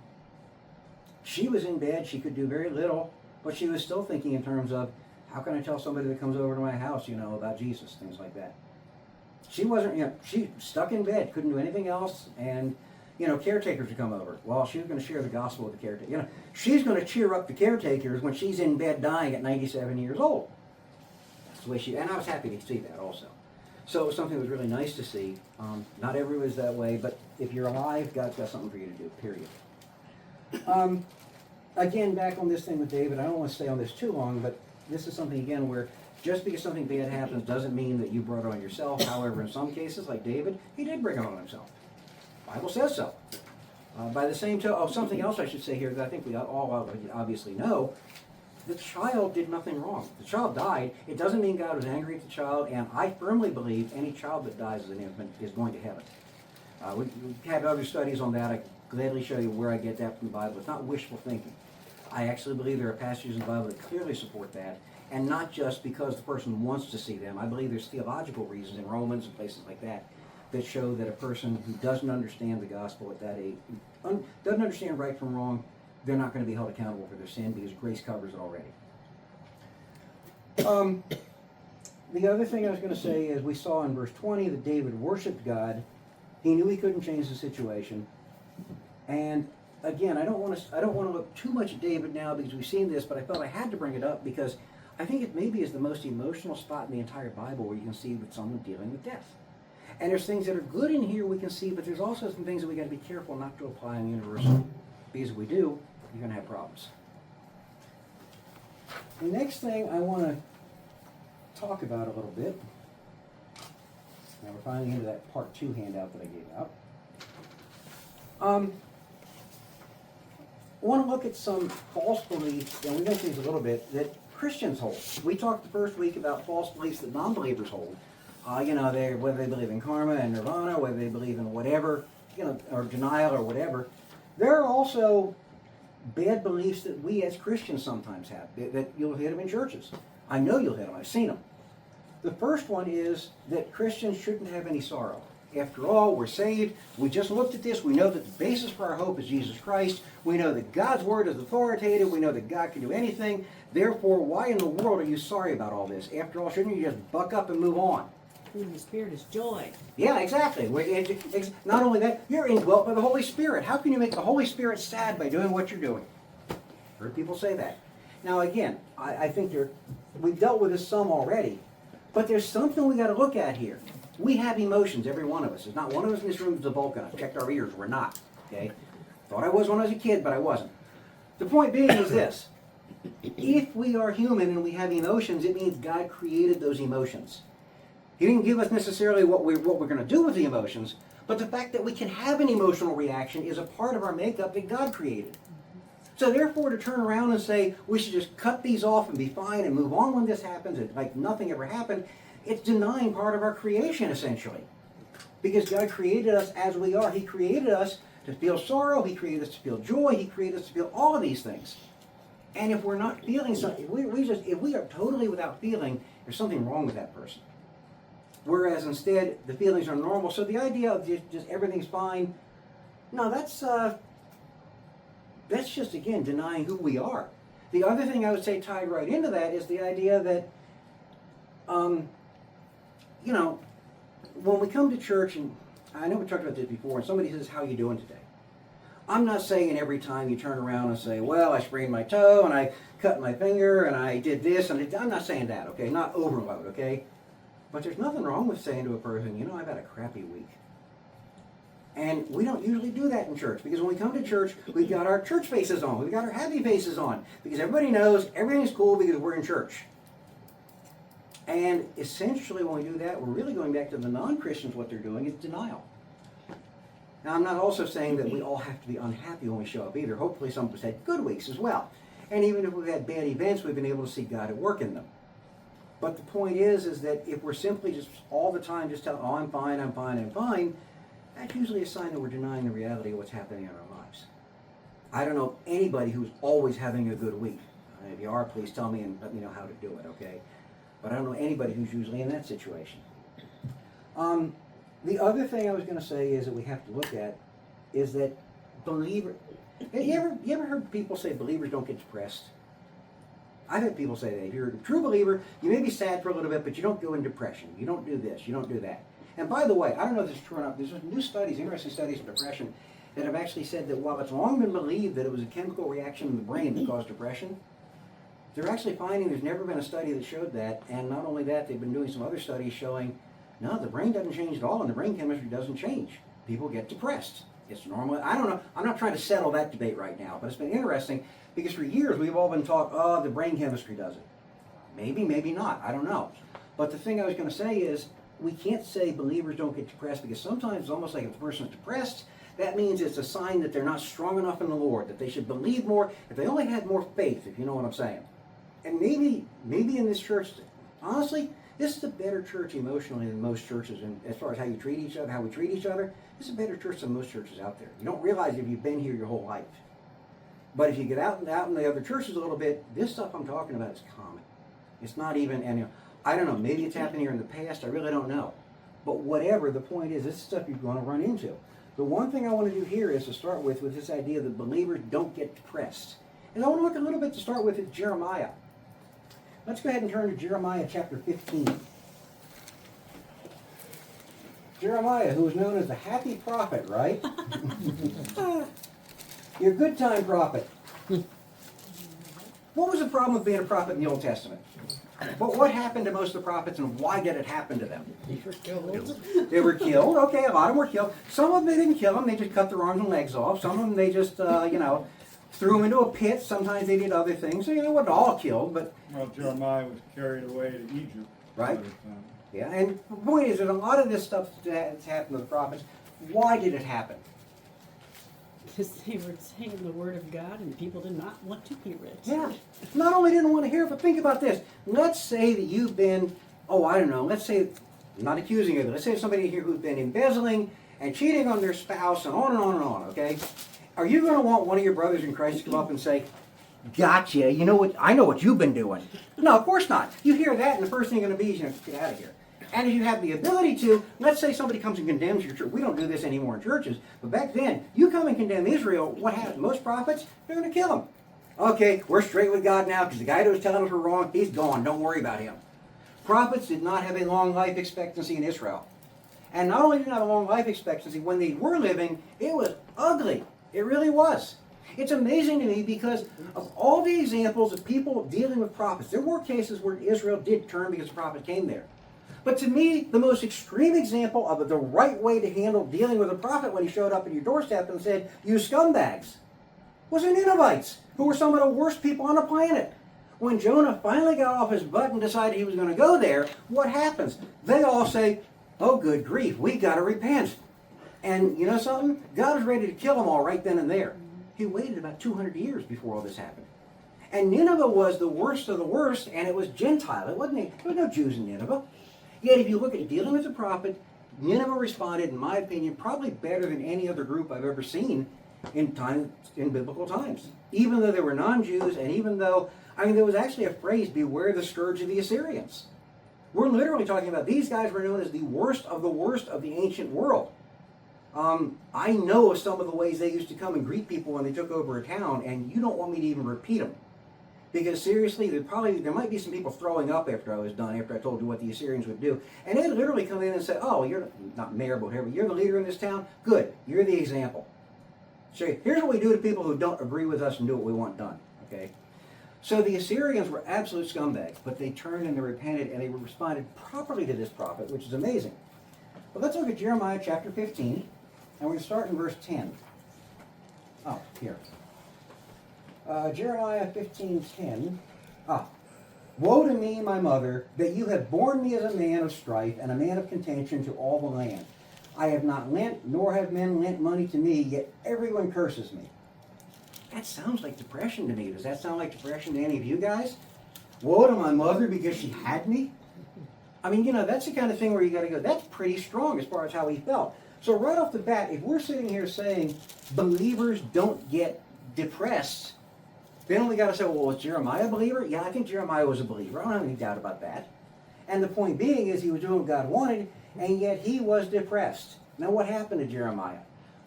she was in bed, she could do very little, but she was still thinking in terms of, how can I tell somebody that comes over to my house, you know, about Jesus, things like that. She wasn't, you know, she stuck in bed, couldn't do anything else, and, you know, caretakers would come over. Well, she was going to share the gospel with the caretaker. You know, she's going to cheer up the caretakers when she's in bed dying at 97 years old. That's the way she, and I was happy to see that also. So it was something that was really nice to see. Not everyone's that way, but if you're alive, God's got something for you to do, period. Again, back on this thing with David, I don't want to stay on this too long, but this is something, again, where just because something bad happens doesn't mean that you brought it on yourself. However, in some cases, like David, he did bring it on himself. The Bible says so. By the same token, something else I should say here that I think we all obviously know, the child did nothing wrong. The child died. It doesn't mean God was angry at the child, and I firmly believe any child that dies as an infant is going to heaven. We have other studies on that. I gladly show you where I get that from the Bible. It's not wishful thinking. I actually believe there are passages in the Bible that clearly support that, and not just because the person wants to see them. I believe there's theological reasons in Romans and places like that that show that a person who doesn't understand the gospel at that age, doesn't understand right from wrong, they're not going to be held accountable for their sin because grace covers it already. The other thing I was going to say is we saw in verse 20 that David worshiped God. He knew he couldn't change the situation, and again, I don't want to look too much at David now because we've seen this, but I felt I had to bring it up because I think it maybe is the most emotional spot in the entire Bible where you can see with someone dealing with death. And there's things that are good in here we can see, but there's also some things that we got to be careful not to apply in the universal, because if we do, you're going to have problems. The next thing I want to talk about a little bit. Now we're finally into that part 2 handout that I gave out. I want to look at some false beliefs, and we mentioned these a little bit, that Christians hold. We talked the first week about false beliefs that non-believers hold. You know, whether they believe in karma and nirvana, whether they believe in whatever, you know, or denial or whatever. There are also bad beliefs that we as Christians sometimes have, that you'll hit them in churches. I know you'll hit them. I've seen them. The first one is that Christians shouldn't have any sorrow. After all, we're saved. We just looked at this. We know that the basis for our hope is Jesus Christ. We know that God's word is authoritative. We know that God can do anything. Therefore, why in the world are you sorry about all this? After all, shouldn't you just buck up and move on? In the Spirit is joy. Yeah, exactly. Not only that, you're indwelt by the Holy Spirit. How can you make the Holy Spirit sad by doing what you're doing? Heard people say that. Now again, I think we've dealt with this some already, but there's something we got to look at here. We have emotions, every one of us. There's not one of us in this room is a Vulcan. I've checked our ears. We're not. Okay? Thought I was when I was a kid, but I wasn't. The point being is this. If we are human and we have emotions, it means God created those emotions. He didn't give us necessarily what we're going to do with the emotions, but the fact that we can have an emotional reaction is a part of our makeup that God created. So therefore, to turn around and say we should just cut these off and be fine and move on when this happens, and like nothing ever happened, it's denying part of our creation, essentially. Because God created us as we are. He created us to feel sorrow. He created us to feel joy. He created us to feel all of these things. And if we're not feeling something, if we are totally without feeling, there's something wrong with that person. Whereas instead, the feelings are normal. So the idea of just everything's fine, no, that's just, again, denying who we are. The other thing I would say tied right into that is the idea that, you know, when we come to church, and I know we talked about this before, and somebody says, how you doing today? I'm not saying every time you turn around and say, well, I sprained my toe, and I cut my finger, and I did this, and I'm not saying that, okay? Not overload, okay? But there's nothing wrong with saying to a person, you know, I've had a crappy week. And we don't usually do that in church, because when we come to church, we've got our church faces on. We've got our happy faces on, because everybody knows everything's cool because we're in church. And essentially when we do that, we're really going back to the non-Christians. What they're doing is denial. Now, I'm not also saying that we all have to be unhappy when we show up either. Hopefully some of us had good weeks as well. And even if we've had bad events, we've been able to see God at work in them. But the point is that if we're simply just all the time just telling, oh, I'm fine, I'm fine, I'm fine, that's usually a sign that we're denying the reality of what's happening in our lives. I don't know anybody who's always having a good week. If you are, please tell me and let me know how to do it, okay? But I don't know anybody who's usually in that situation. The other thing I was going to say is that we have to look at is that believers. You ever heard people say believers don't get depressed? I've had people say that. If you're a true believer, you may be sad for a little bit, but you don't go into depression. You don't do this. You don't do that. And by the way, I don't know if this is true or not. There's new studies, interesting studies of depression, that have actually said that while it's long been believed that it was a chemical reaction in the brain that caused depression, they're actually finding there's never been a study that showed that. And not only that, they've been doing some other studies showing, no, the brain doesn't change at all, and the brain chemistry doesn't change. People get depressed. It's normal. I don't know. I'm not trying to settle that debate right now, but it's been interesting because for years we've all been taught, oh, the brain chemistry does it. Maybe, maybe not. I don't know. But the thing I was going to say is we can't say believers don't get depressed because sometimes it's almost like if a person's depressed, that means it's a sign that they're not strong enough in the Lord, that they should believe more, if they only had more faith, if you know what I'm saying. And maybe in this church, honestly, this is a better church emotionally than most churches, and as far as how you treat each other, how we treat each other, this is a better church than most churches out there. You don't realize if you've been here your whole life. But if you get out in the other churches a little bit, this stuff I'm talking about is common. It's not even, and I don't know, maybe it's happened here in the past, I really don't know. But whatever, the point is, this is stuff you're going to run into. The one thing I want to do here is to start with this idea that believers don't get depressed. And I want to look a little bit to start with at Jeremiah. Let's go ahead and turn to Jeremiah chapter 15. Jeremiah, who is known as the happy prophet, right? Your good time prophet. What was the problem with being a prophet in the Old Testament? What happened to most of the prophets and why did it happen to them? They were killed. Okay, a lot of them were killed. Some of them they didn't kill them. They just cut their arms and legs off. Some of them they just, threw them into a pit. Sometimes they did other things. So, they weren't all killed, but... Well, Jeremiah was carried away to Egypt. Right. Yeah, and the point is that a lot of this stuff that's happened to the prophets, why did it happen? Because they were saying the word of God and people did not want to hear it. Yeah. Not only didn't want to hear it, but think about this. Let's say that you've been, let's say, I'm not accusing you, but let's say somebody here who's been embezzling and cheating on their spouse and on and on and on, okay? Are you going to want one of your brothers in Christ to come up and say, gotcha, I know what you've been doing? No, of course not. You hear that and the first thing you're going to be is, get out of here. And if you have the ability to, let's say somebody comes and condemns your church. We don't do this anymore in churches, but back then, you come and condemn Israel, what happens? Most prophets, they're going to kill them. Okay, we're straight with God now because the guy who was telling us we're wrong, he's gone. Don't worry about him. Prophets did not have a long life expectancy in Israel. And not only did not have a long life expectancy, when they were living, it was ugly. It really was. It's amazing to me because of all the examples of people dealing with prophets, there were cases where Israel did turn because the prophet came there. But to me, the most extreme example of the right way to handle dealing with a prophet when he showed up at your doorstep and said, you scumbags, was the Ninevites, who were some of the worst people on the planet. When Jonah finally got off his butt and decided he was going to go there, what happens? They all say, oh, good grief, we got to repent. And you know something? God was ready to kill them all right then and there. He waited about 200 years before all this happened. And Nineveh was the worst of the worst, and it was Gentile. There was no Jews in Nineveh. Yet if you look at dealing with the prophet, Nineveh responded, in my opinion, probably better than any other group I've ever seen in biblical times. Even though they were non-Jews, and even though, there was actually a phrase, beware the scourge of the Assyrians. We're literally talking about these guys were known as the worst of the ancient world. I know of some of the ways they used to come and greet people when they took over a town, and you don't want me to even repeat them. Because seriously, there might be some people throwing up after I was done, after I told you what the Assyrians would do. And they'd literally come in and say, oh, you're not mayor, but whatever, you're the leader in this town? Good, you're the example. So here's what we do to people who don't agree with us and do what we want done, okay? So the Assyrians were absolute scumbags, but they turned and they repented and they responded properly to this prophet, which is amazing. But let's look at Jeremiah chapter 15, and we're going to start in verse 10. Oh, here. Jeremiah 15:10. Woe to me, my mother, that you have borne me as a man of strife and a man of contention to all the land. I have not lent, nor have men lent money to me, yet everyone curses me. That sounds like depression to me. Does that sound like depression to any of you guys? Woe to my mother because she had me? I mean, that's the kind of thing where you got to go, that's pretty strong as far as how he felt. So right off the bat, if we're sitting here saying believers don't get depressed, then we got to say, well, was Jeremiah a believer? Yeah, I think Jeremiah was a believer. I don't have any doubt about that. And the point being is he was doing what God wanted, and yet he was depressed. Now what happened to Jeremiah?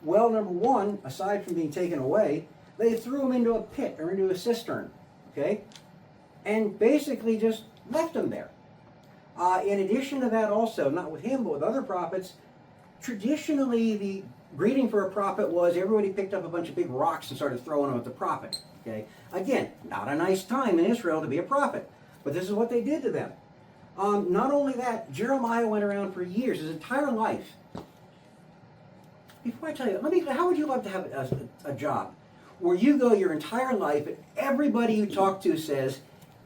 Well, number one, aside from being taken away, they threw him into a pit or into a cistern, okay? And basically just left him there. In addition to that also, not with him, but with other prophets, traditionally the greeting for a prophet was everybody picked up a bunch of big rocks and started throwing them at the prophet. Okay? Again, not a nice time in Israel to be a prophet, but this is what they did to them. Not only that, Jeremiah went around for years, his entire life. Before I tell you, how would you love to have a job where you go your entire life and everybody you talk to says,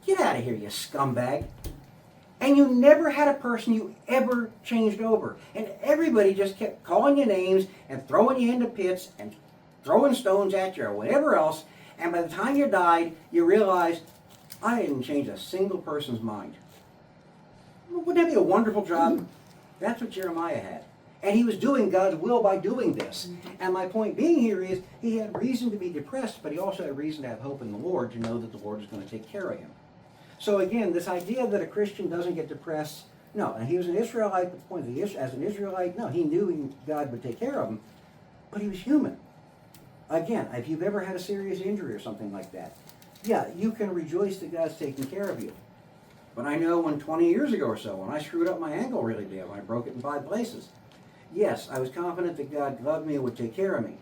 "Get out of here, you scumbag." And you never had a person you ever changed over. And everybody just kept calling you names and throwing you into pits and throwing stones at you or whatever else. And by the time you died, you realized, I didn't change a single person's mind. Wouldn't that be a wonderful job? That's what Jeremiah had. And he was doing God's will by doing this. And my point being here is, he had reason to be depressed, but he also had reason to have hope in the Lord, to know that the Lord is going to take care of him. So again, this idea that a Christian doesn't get depressed, no. And he was an Israelite, but the point is, as an Israelite, no, he knew God would take care of him, but he was human. Again, if you've ever had a serious injury or something like that, yeah, you can rejoice that God's taking care of you. But I know when 20 years ago or so, when I screwed up my ankle really bad, when I broke it in 5 places, yes, I was confident that God loved me and would take care of me.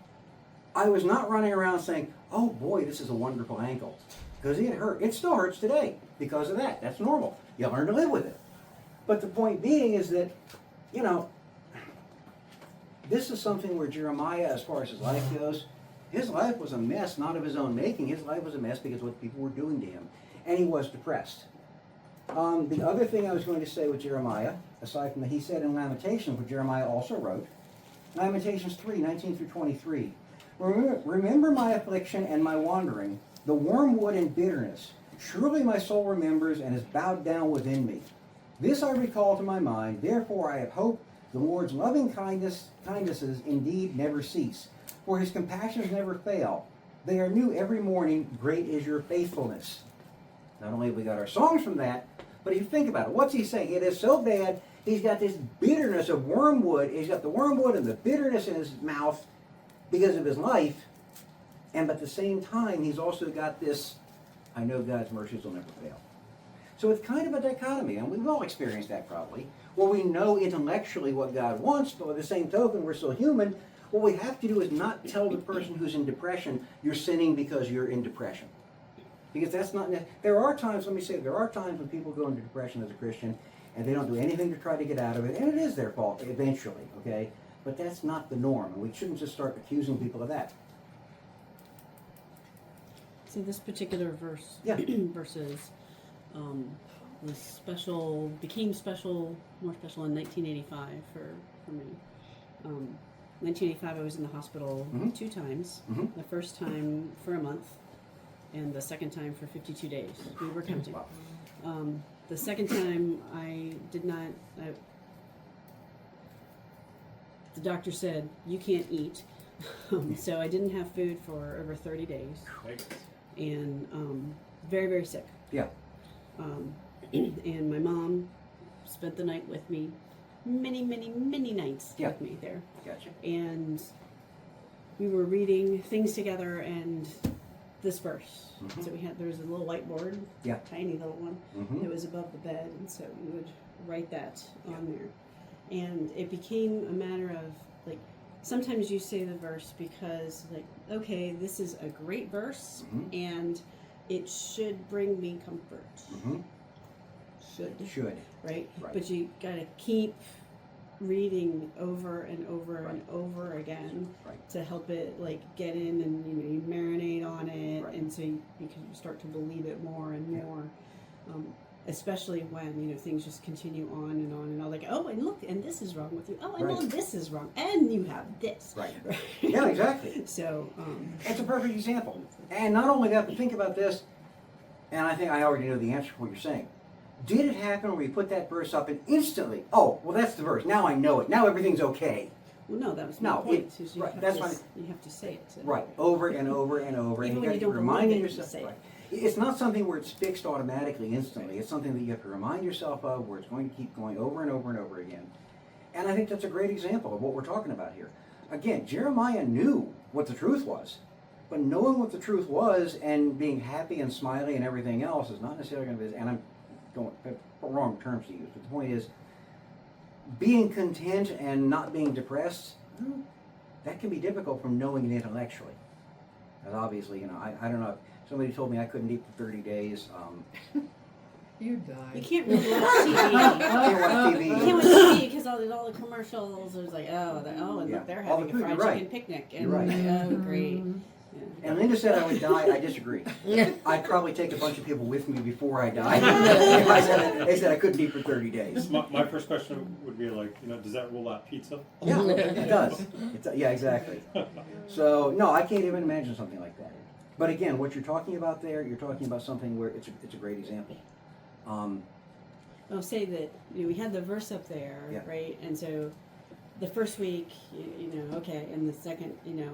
I was not running around saying, oh boy, this is a wonderful ankle. Because it hurt. It still hurts today because of that. That's normal. You learn to live with it. But the point being is that, this is something where Jeremiah, as far as his life goes, his life was a mess, not of his own making. His life was a mess because of what people were doing to him. And he was depressed. The other thing I was going to say with Jeremiah, aside from that, he said in Lamentations, what Jeremiah also wrote, Lamentations 3:19 through 23, remember my affliction and my wandering, the wormwood and bitterness. Surely my soul remembers and is bowed down within me. This I recall to my mind, therefore I have hope. The Lord's loving kindnesses indeed never cease, for his compassions never fail. They are new every morning, great is your faithfulness. Not only have we got our songs from that, but if you think about it, what's he saying? It is so bad, he's got this bitterness of wormwood. He's got the wormwood and the bitterness in his mouth because of his life. And at the same time, he's also got this, I know God's mercies will never fail. So it's kind of a dichotomy, and we've all experienced that probably, where we know intellectually what God wants, but with the same token, we're still human. What we have to do is not tell the person who's in depression, you're sinning because you're in depression. Because that's not, there are times when people go into depression as a Christian, and they don't do anything to try to get out of it, and it is their fault eventually, okay? But that's not the norm, and we shouldn't just start accusing people of that. So this particular verse, verses, was special, became special, more special in 1985 for me. 1985, I was in the hospital 2 times. The first time for a month, and the second time for 52 days. We were counting. The second time, I did not. The doctor said you can't eat, so I didn't have food for over 30 days. And very, very sick. Yeah. And my mom spent the night with me, many, many, many nights with me there. Gotcha. And we were reading things together, and this verse. So there was a little whiteboard, tiny little one, that was above the bed, and so we would write that on there. And it became a matter of, like, sometimes you say the verse because, like, okay, this is a great verse, and it should bring me comfort. Should. Right? But you gotta keep reading over and over and over again to help it, like, get in, and you marinate on it, and so you can start to believe it more and more. especially when, you know, things just continue on and on and on. Like, oh, and look, and this is wrong with you. Oh, and Right. no, this is wrong, and you have this. Right. Yeah, exactly. So, It's a perfect example. And not only that, but think about this, and I think I already know the answer to what you're saying. Did it happen where you put that verse up and instantly, oh, well, that's the verse. Now I know it. Now everything's okay. well, no, that was my No, point. it- is you right, have that's to, fine. you have to say it. Right. Over and over and over. Even and when you you got to don't keep reminding believe it, you yourself. say it. Right. It's not something where it's fixed automatically, instantly. It's something that you have to remind yourself of, where it's going to keep going over and over and over again. And I think that's a great example of what we're talking about here. Again, Jeremiah knew what the truth was. But knowing what the truth was and being happy and smiley and everything else is not necessarily going to be, and I'm going wrong terms to use, but the point is, being content and not being depressed, that can be difficult from knowing it intellectually. And obviously, you know, I don't know, if somebody told me I couldn't eat for 30 days. You You died. can't really watch TV. Can't watch TV. You can't watch TV because all the commercials. There's like, and Yeah. look, they're All having the a food, fried you're right. chicken picnic, and You're right. oh, great. Yeah. And Linda said I would die. I disagree. I'd probably take a bunch of people with me before I died. They said I couldn't eat for 30 days. My first question would be like, you know, does that rule out pizza? Yeah, it does. Yeah, exactly. So, no, I can't even imagine something like that. But again, what you're talking about there, you're talking about something where it's a great example. I'll say that, you know, we had the verse up there, Yeah. right? And so the first week, you know, okay, and the second, you know,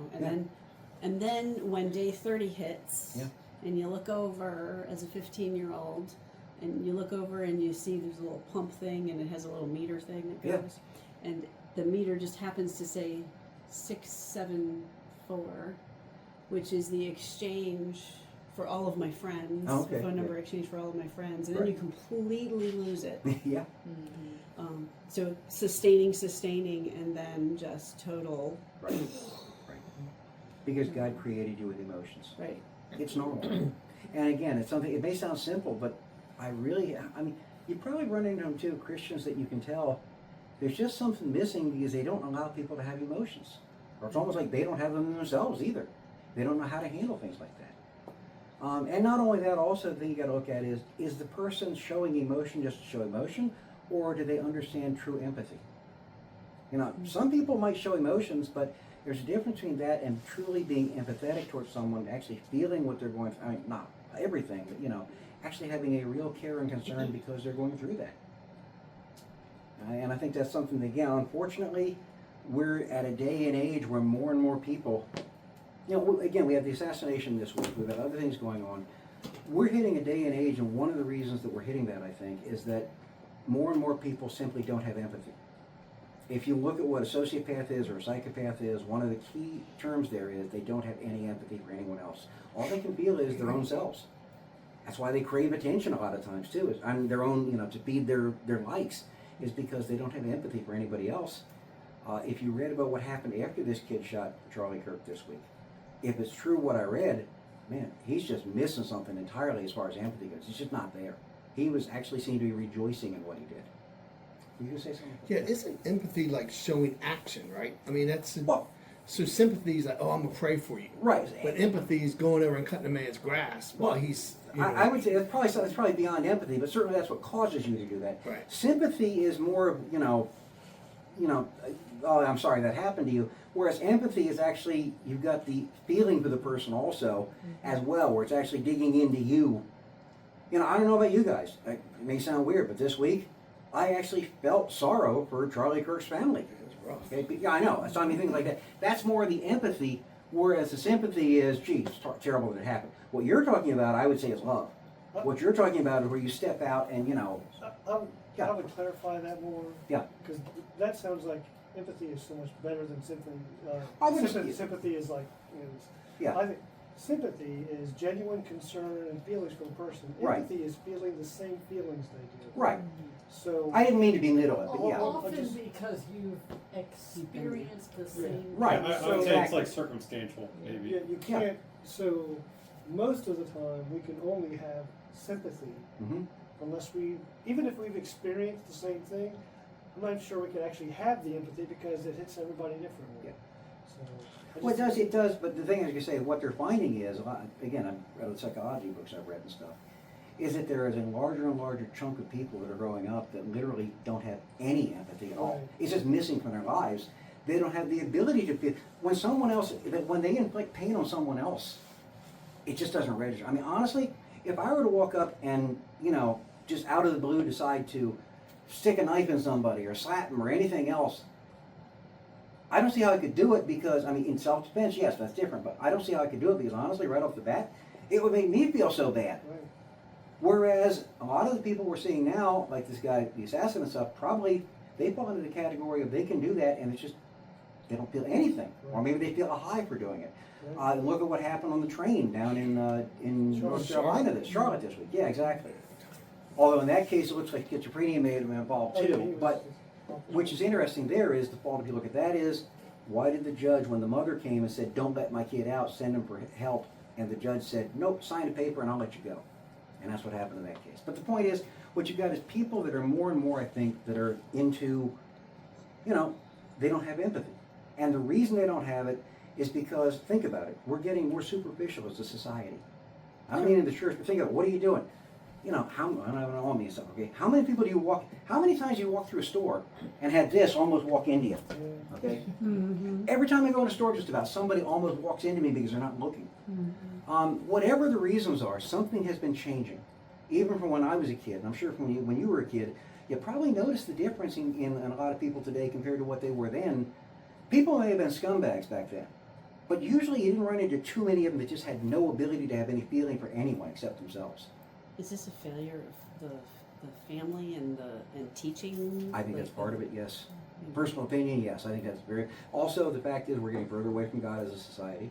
and then when day 30 hits, Yeah. and you look over as a 15-year-old, and you look over and you see there's a little pump thing, and it has a little meter thing that Yeah. goes, and the meter just happens to say 674, which is the exchange for all of my friends, Oh, okay, the phone number yeah. exchange for all of my friends, and then you completely lose it. Yeah. So sustaining, and then just total. Right. Right. Because God created you with emotions. Right. It's normal. And again, it's something, it may sound simple, but I mean, you probably run into them too, Christians that you can tell there's just something missing because they don't allow people to have emotions. Or it's almost like they don't have them themselves either. They don't know how to handle things like that. And not only that, also the thing you got to look at is the person showing emotion just to show emotion, or do they understand true empathy? You know, some people might show emotions, but there's a difference between that and truly being empathetic towards someone, actually feeling what they're going through. I mean, not everything, but, you know, actually having a real care and concern because they're going through that. And I think that's something that, again, unfortunately, we're at a day and age where more and more people, you know, again, we have the assassination this week, we've got other things going on. We're hitting a day and age, and one of the reasons that we're hitting that, I think, is that more and more people simply don't have empathy. If you look at what a sociopath is or a psychopath is, one of the key terms there is they don't have any empathy for anyone else. All they can feel is their own selves. That's why they crave attention a lot of times too. Is their own, you know, to feed their likes, is because they don't have empathy for anybody else. If you read about what happened after this kid shot Charlie Kirk this week, if it's true what I read, man, he's just missing something entirely as far as empathy goes. It's just not there. He was actually seemed to be rejoicing in what he did. Were you going to say something? Yeah, isn't empathy like showing action, right? I mean, that's Well, so sympathy is like, oh, I'm gonna pray for you, right. but empathy is going over and cutting a man's grass while Well, he's. You know, I would say that's probably beyond empathy, but certainly that's what causes you to do that. Right. Sympathy is more of, oh, I'm sorry that happened to you. Whereas empathy is actually, you've got the feeling for the person also as well, where it's actually digging into you. You know, I don't know about you guys. It may sound weird, but this week, I actually felt sorrow for Charlie Kirk's family. It was rough. Okay? Yeah, I know. So I mean, things like that. That's more the empathy, whereas the sympathy is, gee, it's terrible that it happened. What you're talking about, I would say, is love. What you're talking about is where you step out and, I would clarify that more. Yeah. Because that sounds like empathy is so much better than sympathy. I would- Sympathy is like, Yeah. I think sympathy is genuine concern and feelings for the person. Right. Empathy is feeling the same feelings they do. Right. So. I didn't mean to belittle it, but yeah. Often just- because you've experienced the same. Right. I So- would say it's Exactly. like circumstantial, maybe. Yeah, you can't. So most of the time, we can only have sympathy Mm-hmm. unless even if we've experienced the same thing. I'm not sure we can actually have the empathy because it hits everybody differently. Yeah. So. Well, it does, but the thing is, you say, what they're finding is, again, I've read the psychology books I've read and stuff, is that there is a larger and larger chunk of people that are growing up that literally don't have any empathy at all. Right. It's just missing from their lives. They don't have the ability to feel, when someone else, when they inflict pain on someone else, it just doesn't register. I mean, honestly, if I were to walk up and, you know, just out of the blue decide to stick a knife in somebody or slap them or anything else, I don't see how I could do it because, I mean, in self-defense, yes, that's different, but I don't see how I could do it because honestly, right off the bat, it would make me feel so bad. Right. Whereas a lot of the people we're seeing now, like this guy, the assassin and stuff, probably they fall into the category of they can do that and it's just, they don't feel anything. Or maybe they feel a high for doing it. Right. Look at what happened on the train down in North Carolina, Charlotte this week. Yeah, exactly. Although in that case, it looks like schizophrenia may have been involved Oh, yeah, he too. was- But which is interesting there is the fault, if you look at that, is why did the judge, when the mother came and said, don't let my kid out, send him for help, and the judge said, nope, sign a paper and I'll let you go. And that's what happened in that case. But the point is, what you've got is people that are more and more, I think, that are into, you know, they don't have empathy. And the reason they don't have it is because, think about it, we're getting more superficial as a society. I don't mean in the church, but think of it, what are you doing? You know, I don't have all me and stuff, okay? How many people do you walk, how many times do you walk through a store and had this almost walk into you? Yeah. Okay? Mm-hmm. Every time I go in a store, just about, somebody almost walks into me because they're not looking. Whatever the reasons are, something has been changing. Even from when I was a kid, and I'm sure from when you were a kid, you probably noticed the difference in a lot of people today compared to what they were then. People may have been scumbags back then, but usually you didn't run into too many of them that just had no ability to have any feeling for anyone except themselves. Is this a failure of the family and teaching? I think that's part of it, yes. Personal opinion, yes. I think that's very... Also, the fact is we're getting further away from God as a society.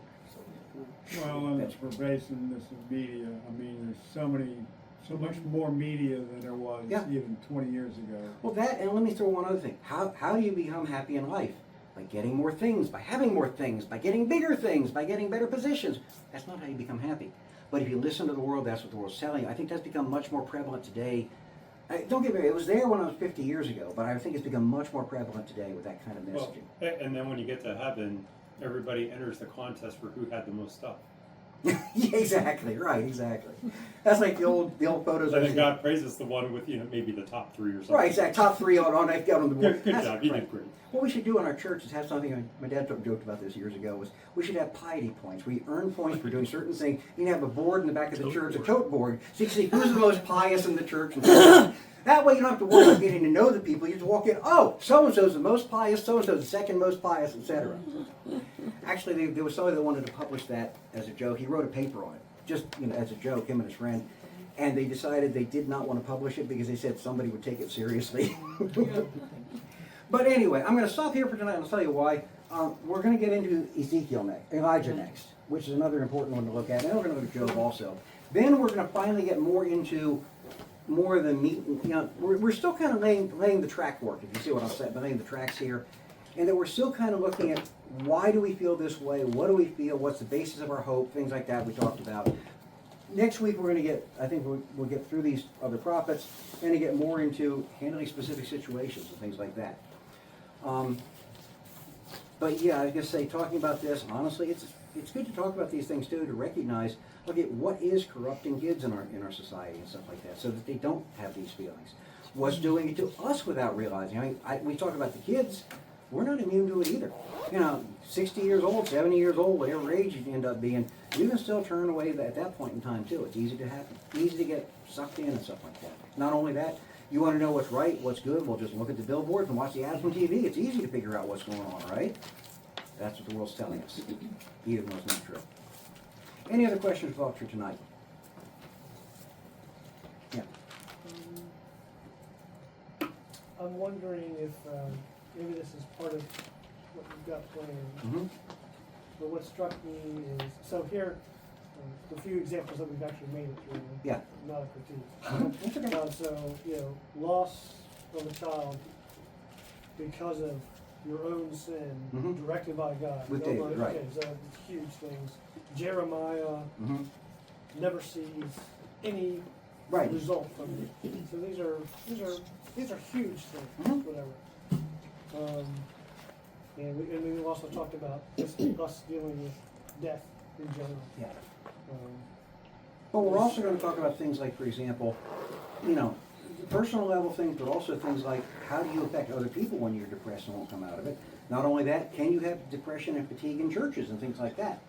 Well, and we're basing this in media. I mean, there's so much more media than there was Yeah. even 20 years ago. Well, that, and let me throw one other thing. How do you become happy in life? By getting more things, by having more things, by getting bigger things, by getting better positions. That's not how you become happy. But if you listen to the world, that's what the world's telling you. I think that's become much more prevalent today. Don't get me wrong, it was there when I was 50 years ago, but I think it's become much more prevalent today with that kind of Well, messaging. and then when you get to heaven, everybody enters the contest for who had the most stuff. Yeah, exactly, right, exactly. That's like the old photos. And I've then seen. God praises the one with, maybe the top 3 or something. Right, exactly. Top 3 on the board. Good That's job, you right. did great. What we should do in our church is have something, my dad joked about this years ago, was we should have piety points. We earn points for doing certain things. You can have a board in the back of the church, a tote board, so you can see who's the most pious in the church. And that way you don't have to worry about getting to know the people. You just walk in, oh, so-and-so's the most pious, so-and-so's the second most pious, etc. Actually, there was somebody that wanted to publish that as a joke. He wrote a paper on it, just as a joke, him and his friend. And they decided they did not want to publish it because they said somebody would take it seriously. But anyway, I'm going to stop here for tonight and I'll tell you why. We're going to get into Elijah next, which is another important one to look at. And then we're going to look at Job also. Then we're going to finally get more into more of the meat. We're still kind of laying the track work, if you see what I'm saying, laying the tracks here. And that we're still kind of looking at why do we feel this way, what do we feel, what's the basis of our hope, things like that we talked about. Next week we're going to I think we'll get through these other prophets and to get more into handling specific situations and things like that. But yeah, I was going to say, talking about this, honestly, it's good to talk about these things too, to recognize, okay, what is corrupting kids in our society and stuff like that, so that they don't have these feelings. What's doing it to us without realizing? I mean, we talk about the kids, we're not immune to it either. 60 years old, 70 years old, whatever age you end up being, you can still turn away at that point in time too. It's easy to happen, easy to get sucked in and stuff like that. Not only that, you want to know what's right, what's good, well, just look at the billboards and watch the ads on TV. It's easy to figure out what's going on, right? That's what the world's telling us, even though it's not true. Any other questions about for tonight? Yeah. I'm wondering if maybe this is part of what you've got planned. Mm-hmm. But what struck me is, so here, the few examples that we've actually made it through. Yeah. Not a critique. So, loss of a child because of your own sin, directed by God. With David, right. Okay, so it's huge things. Jeremiah never sees any Right. result from it. So these are huge things, whatever. And we also talked about just us dealing with death in general. Yeah. But we're also going to talk about things like, for example, you know, personal level things, but also things like how do you affect other people when you're depressed and won't come out of it. Not only that, can you have depression and fatigue in churches and things like that?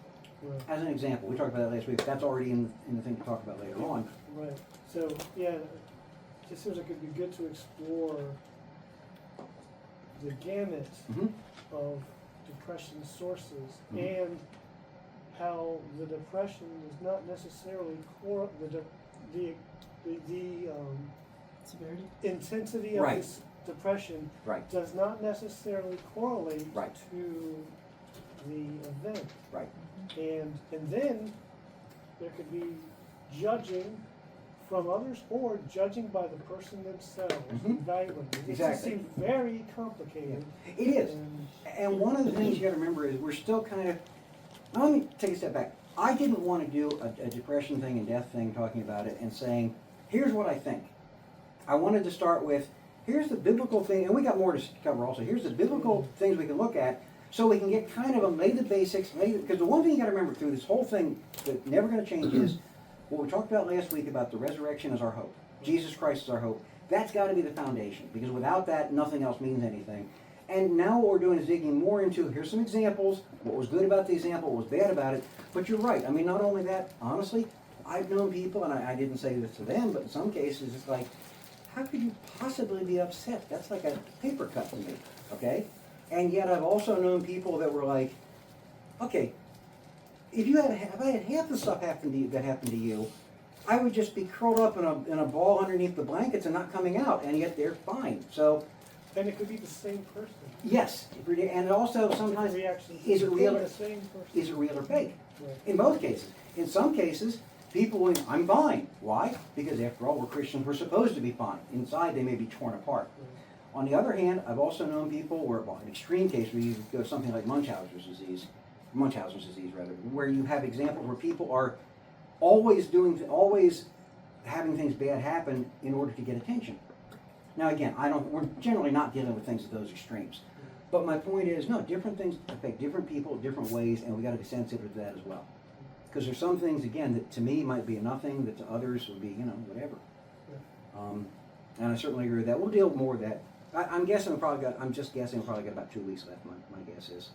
Right. As an example, we talked about that last week. That's already in the thing to talk about later on. Right. So yeah, it just seems like it'd be good to explore the gamut Mhm. of depression sources Mhm. and how the depression is not necessarily the Severity. intensity of Right. this depression Right, does not necessarily correlate Right. to the event. right. And then there could be judging from others or judging by the person themselves, Mhm. evaluating. It just Exactly. seems very complicated. It is. And And one of the things you got to remember is we're still kind of. Now, let me take a step back. I didn't want to do a depression thing and death thing, talking about it and saying, here's what I think. I wanted to start with, here's the biblical thing, and we got more to cover also. Here's the biblical things we can look at so we can get kind of lay the basics, because the one thing you got to remember through this whole thing that's never going to change is what we talked about last week about the resurrection as our hope. Jesus Christ is our hope. That's got to be the foundation, because without that, nothing else means anything. And now what we're doing is digging more into, here's some examples, what was good about the example, what was bad about it. But you're right. I mean, not only that, honestly, I've known people, and I didn't say this to them, but in some cases it's like, how could you possibly be upset? That's like a paper cut to me, okay? And yet I've also known people that were like, okay, if I had half the stuff that happened to you, I would just be curled up in a ball underneath the blankets and not coming out, and yet they're fine. So, then it could be the same person. yes, and also sometimes, Reaction is it real? the same person. Is it real or fake? Right. In both cases. In some cases, people will, I'm fine. Why? Because after all, we're Christians, we're supposed to be fine. Inside, they may be torn apart. Right. On the other hand, I've also known people where, well, an extreme case where you go something like Munchausen's disease, where you have examples where people are always having things bad happen in order to get attention. Now again, we're generally not dealing with things at those extremes. But my point is, no, different things affect different people different ways, and we got to be sensitive to that as well. Because there's some things, again, that to me might be a nothing, that to others would be, whatever. And I certainly agree with that. We'll deal more with that. I'm just guessing we'll probably got about 2 weeks left, my guess is.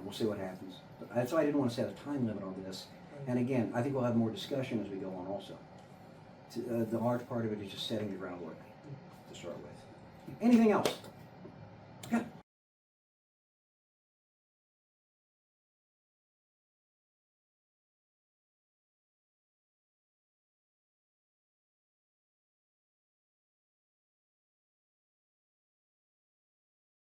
We'll see what happens. But that's why I didn't want to set a time limit on this. And again, I think we'll have more discussion as we go on also. The large part of it is just setting the groundwork to start with. Anything else?